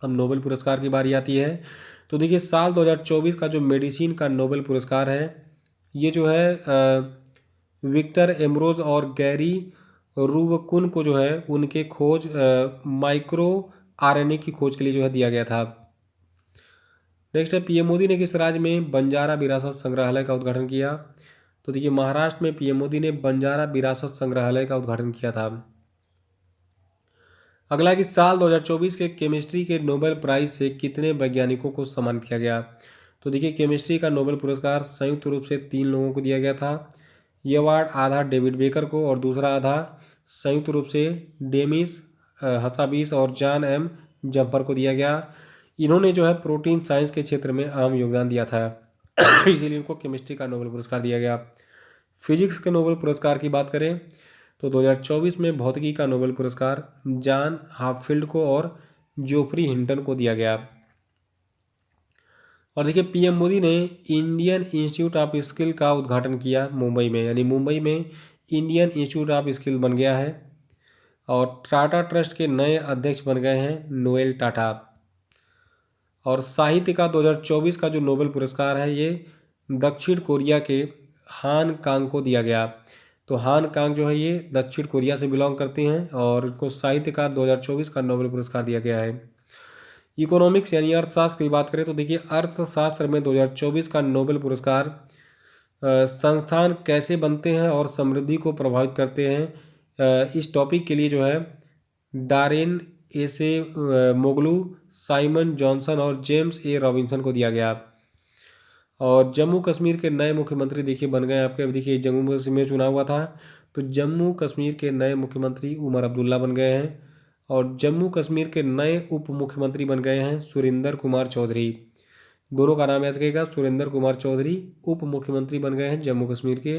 अब नोबेल पुरस्कार की बारी आती है। तो देखिए साल 2024 का जो मेडिसिन का नोबेल पुरस्कार है ये जो है विक्टर एम्ब्रोज और गैरी रूबकुन को जो है उनके खोज माइक्रो आरएनए की खोज के लिए जो है दिया गया था। नेक्स्ट है पीएम मोदी ने किस राज्य में बंजारा विरासत संग्रहालय का उद्घाटन किया? तो देखिए महाराष्ट्र में पीएम मोदी ने बंजारा विरासत संग्रहालय का उद्घाटन किया था। अगला कि साल 2024 के केमिस्ट्री के नोबेल प्राइज से कितने वैज्ञानिकों को सम्मानित किया गया? तो देखिए केमिस्ट्री का नोबेल पुरस्कार संयुक्त रूप से 3 लोगों को दिया गया था। ये अवार्ड आधा डेविड बेकर को और दूसरा आधा संयुक्त रूप से डेमिस हसाबीस और जॉन एम जम्पर को दिया गया। इन्होंने जो है प्रोटीन साइंस के क्षेत्र में अहम योगदान दिया था। इसीलिए इनको केमिस्ट्री का नोबेल पुरस्कार दिया गया। फिजिक्स के नोबेल पुरस्कार की बात करें तो 2024 में भौतिकी का नोबेल पुरस्कार जॉन हाफील्ड को और जोफ्री हिंटन को दिया गया। और देखिए पीएम मोदी ने इंडियन इंस्टीट्यूट ऑफ स्किल का उद्घाटन किया मुंबई में, यानी मुंबई में इंडियन इंस्टीट्यूट ऑफ स्किल बन गया है। और टाटा ट्रस्ट के नए अध्यक्ष बन गए हैं नोएल टाटा। और साहित्य का 2024 का जो नोबेल पुरस्कार है ये दक्षिण कोरिया के हान कांग को दिया गया। तो हान कांग जो है ये दक्षिण कोरिया से बिलोंग करते हैं और इनको साहित्य का 2024 का नोबेल पुरस्कार दिया गया है। इकोनॉमिक्स यानी अर्थशास्त्र की बात करें तो देखिए अर्थशास्त्र में 2024 का नोबेल पुरस्कार संस्थान कैसे बनते हैं और समृद्धि को प्रभावित करते हैं इस टॉपिक के लिए जो है डारेन एसे मोगलू, साइमन जॉनसन और जेम्स ए रॉबिन्सन को दिया गया। और जम्मू कश्मीर के नए मुख्यमंत्री देखिए बन गए आपके। अभी देखिए जम्मू कश्मीर में चुनाव हुआ था तो जम्मू कश्मीर के नए मुख्यमंत्री उमर अब्दुल्ला बन गए हैं। और जम्मू कश्मीर के नए उप मुख्यमंत्री बन गए हैं सुरेंद्र कुमार चौधरी। दोनों का नाम याद रखिएगा, सुरेंद्र कुमार चौधरी उप मुख्यमंत्री बन गए हैं जम्मू कश्मीर के।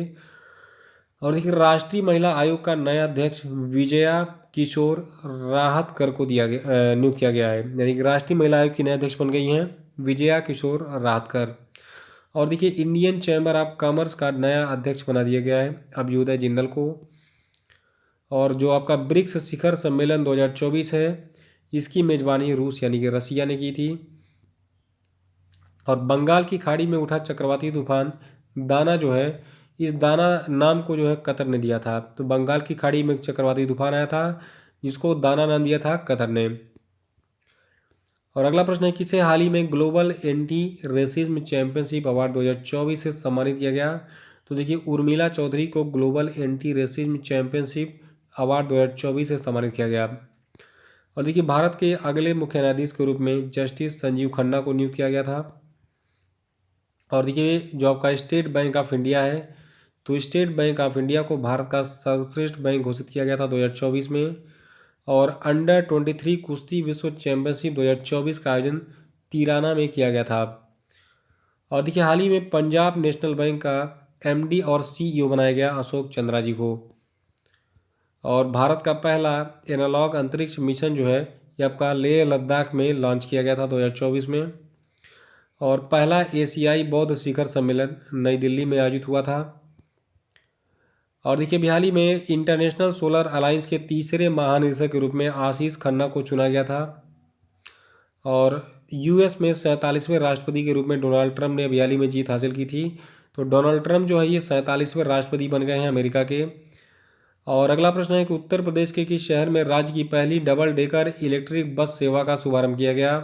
और देखिए राष्ट्रीय महिला आयोग का नया अध्यक्ष विजया किशोर राहतकर को नियुक्त किया गया है, यानी कि राष्ट्रीय महिला आयोग की नए अध्यक्ष बन गई हैं विजया किशोर राहतकर। और देखिए इंडियन चैम्बर ऑफ कॉमर्स का नया अध्यक्ष बना दिया गया है अभ्युदय जिंदल को। और जो आपका ब्रिक्स शिखर सम्मेलन 2024 है इसकी मेजबानी रूस यानी कि रसिया ने की थी। और बंगाल की खाड़ी में उठा चक्रवाती तूफान दाना जो है इस दाना नाम को जो है कतर ने दिया था। तो बंगाल की खाड़ी में चक्रवाती तूफान आया था जिसको दाना नाम दिया था कतर ने। और अगला प्रश्न है, किसे हाल ही में global anti racism championship award 2024 से सम्मानित किया गया? तो देखिए उर्मिला चौधरी को global anti racism championship award 2024 से सम्मानित किया गया। और देखिए भारत के अगले मुख्य न्यायाधीश के रूप में जस्टिस संजीव खन्ना को नियुक्त किया गया था। और देखिए जो आपका स्टेट बैंक ऑफ इंडिया है, तो स्टेट बैंक ऑफ इंडिया को भारत का सर्वश्रेष्ठ बैंक घोषित किया गया था 2024 में। और अंडर 23 कुश्ती विश्व चैंपियनशिप 2024 का आयोजन तिराना में किया गया था। और देखिए हाल ही में पंजाब नेशनल बैंक का एमडी और सीईओ बनाया गया अशोक चंद्रा जी को। और भारत का पहला एनालॉग अंतरिक्ष मिशन जो है ये आपका लेह लद्दाख में लॉन्च किया गया था 2024 में। और पहला एशियाई बौद्ध शिखर सम्मेलन नई दिल्ली में आयोजित हुआ था। और देखिए अभी हाल ही में इंटरनेशनल सोलर अलायंस के तीसरे महानिदेशक के रूप में आशीष खन्ना को चुना गया था। और यूएस में 47वें राष्ट्रपति के रूप में डोनाल्ड ट्रंप ने अभी हाल ही में जीत हासिल की थी। तो डोनाल्ड ट्रंप जो है ये 47वें राष्ट्रपति बन गए हैं अमेरिका के। और अगला प्रश्न है कि उत्तर प्रदेश के किस शहर में राज्य की पहली डबल डेकर इलेक्ट्रिक बस सेवा का शुभारंभ किया गया?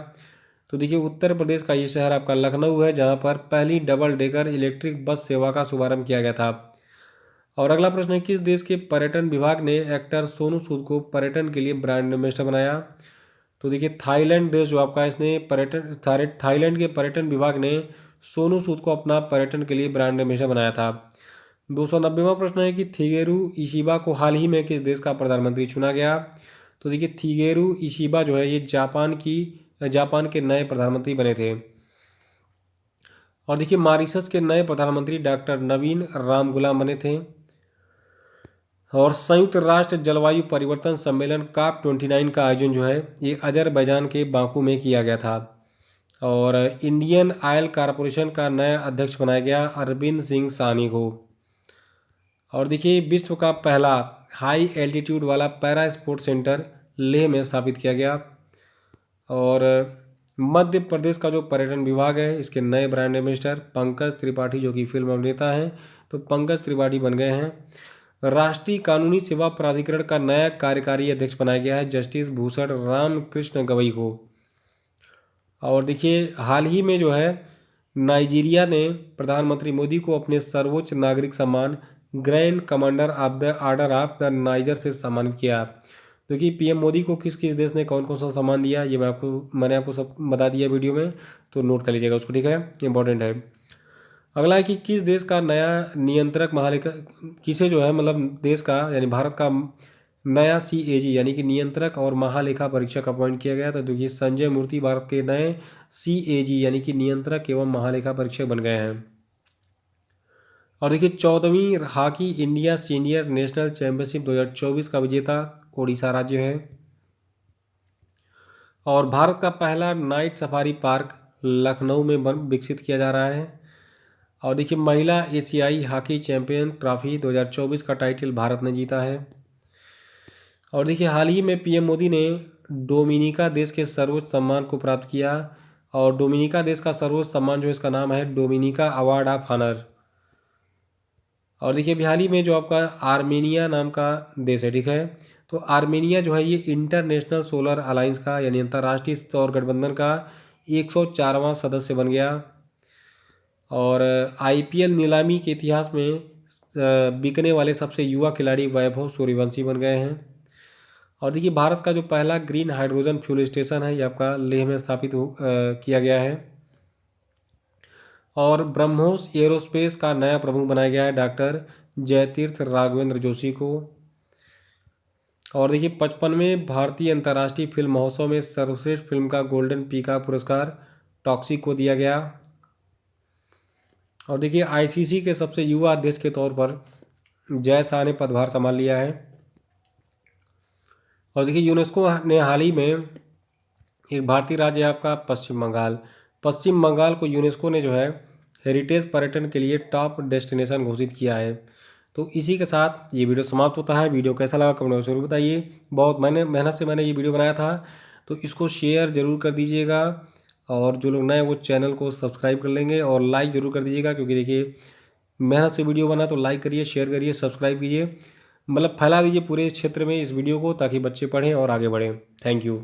तो देखिए उत्तर प्रदेश का ये शहर आपका लखनऊ है, जहां पर पहली डबल डेकर इलेक्ट्रिक बस सेवा का शुभारंभ किया गया था। और अगला प्रश्न है, किस देश के पर्यटन विभाग ने एक्टर सोनू सूद को पर्यटन के लिए ब्रांड एम्बेसडर बनाया? तो देखिए थाईलैंड देश जो आपका इसने थाईलैंड के पर्यटन विभाग ने सोनू सूद को अपना पर्यटन के लिए ब्रांड एम्बेसडर बनाया था। 290वां प्रश्न है कि थिगेरू इशिबा को हाल ही में किस देश का प्रधानमंत्री चुना गया? तो देखिए थिगेरू इशिबा जो है ये जापान के नए प्रधानमंत्री बने थे। और देखिए मॉरिशस के नए प्रधानमंत्री डॉक्टर नवीन रामगुलाम बने थे। और संयुक्त राष्ट्र जलवायु परिवर्तन सम्मेलन COP29 का आयोजन जो है ये अजरबैजान के बाकू में किया गया था। और इंडियन ऑयल कॉरपोरेशन का नया अध्यक्ष बनाया गया अरविंद सिंह सानी को। और देखिए विश्व का पहला हाई एल्टीट्यूड वाला पैरा स्पोर्ट्स सेंटर लेह में स्थापित किया गया। और मध्य प्रदेश का जो पर्यटन विभाग है इसके नए ब्रांड एम्बेसडर पंकज त्रिपाठी जो कि फिल्म अभिनेता हैं, तो पंकज त्रिपाठी बन गए हैं। राष्ट्रीय कानूनी सेवा प्राधिकरण का नया कार्यकारी अध्यक्ष बनाया गया है जस्टिस भूषण रामकृष्ण गवई को। और देखिए हाल ही में जो है नाइजीरिया ने प्रधानमंत्री मोदी को अपने सर्वोच्च नागरिक सम्मान grand commander of the order of the niger से सम्मानित किया। देखिए पीएम मोदी को किस किस देश ने कौन कौन सा सम्मान दिया ये मैंने आपको सब बता दिया वीडियो में, तो नोट कर लीजिएगा उसको, ठीक है, इंपॉर्टेंट है। अगला है कि किस देश का नया नियंत्रक महालेखा किसे जो है मतलब देश का यानी भारत का नया सीएजी यानी कि नियंत्रक और महालेखा परीक्षक अपॉइंट किया गया। तो देखिए संजय मूर्ति भारत के नए सीएजी यानी कि नियंत्रक एवं महालेखा परीक्षक बन गए हैं। और देखिए 14वीं hockey India senior national championship 2024 का विजेता ओडिशा राज्य है। और भारत का पहला नाइट सफारी पार्क लखनऊ में विकसित किया जा रहा है। और देखिए महिला एशियाई हॉकी चैंपियन ट्रॉफी 2024 का टाइटल भारत ने जीता है। और देखिए हाल ही में पीएम मोदी ने डोमिनिका देश के सर्वोच्च सम्मान को प्राप्त किया। और डोमिनिका देश का सर्वोच्च सम्मान जो इसका नाम है डोमिनिका अवार्ड ऑफ ऑनर। और देखिए अभी हाल ही में जो आपका आर्मेनिया नाम का देश है, ठीक है, तो आर्मेनिया जो है ये इंटरनेशनल सोलर अलायंस का यानी अंतर्राष्ट्रीय सौर गठबंधन का 104वां सदस्य बन गया। और आईपीएल नीलामी के इतिहास में बिकने वाले सबसे युवा खिलाड़ी वैभव सूर्यवंशी बन गए हैं। और देखिए भारत का जो पहला ग्रीन हाइड्रोजन फ्यूल स्टेशन है ये आपका लेह में स्थापित किया गया है। और ब्रह्मोस एरोस्पेस का नया प्रमुख बनाया गया है डॉक्टर जयतीर्थ राघवेंद्र जोशी को। और देखिए 55वें भारतीय अंतर्राष्ट्रीय फिल्म महोत्सव में सर्वश्रेष्ठ फिल्म का गोल्डन पीकॉक पुरस्कार टॉक्सिक को दिया गया। और देखिए आईसीसी के सबसे युवा अध्यक्ष के तौर पर जय शाह ने पदभार संभाल लिया है। और देखिए यूनेस्को ने हाल ही में एक भारतीय राज्य है आपका पश्चिम बंगाल को यूनेस्को ने जो है हेरिटेज पर्यटन के लिए टॉप डेस्टिनेशन घोषित किया है। तो इसी के साथ ये वीडियो समाप्त होता है। वीडियो कैसा लगा कमेंट में जरूर बताइए। बहुत मेहनत से मैंने ये वीडियो बनाया था, तो इसको शेयर ज़रूर कर दीजिएगा। और जो लोग नए वो चैनल को सब्सक्राइब कर लेंगे और लाइक ज़रूर कर दीजिएगा, क्योंकि देखिए मेहनत से वीडियो बना, तो लाइक करिए, शेयर करिए, सब्सक्राइब कीजिए, मतलब फैला दीजिए पूरे क्षेत्र में इस वीडियो को, ताकि बच्चे पढ़ें और आगे बढ़ें। Thank you.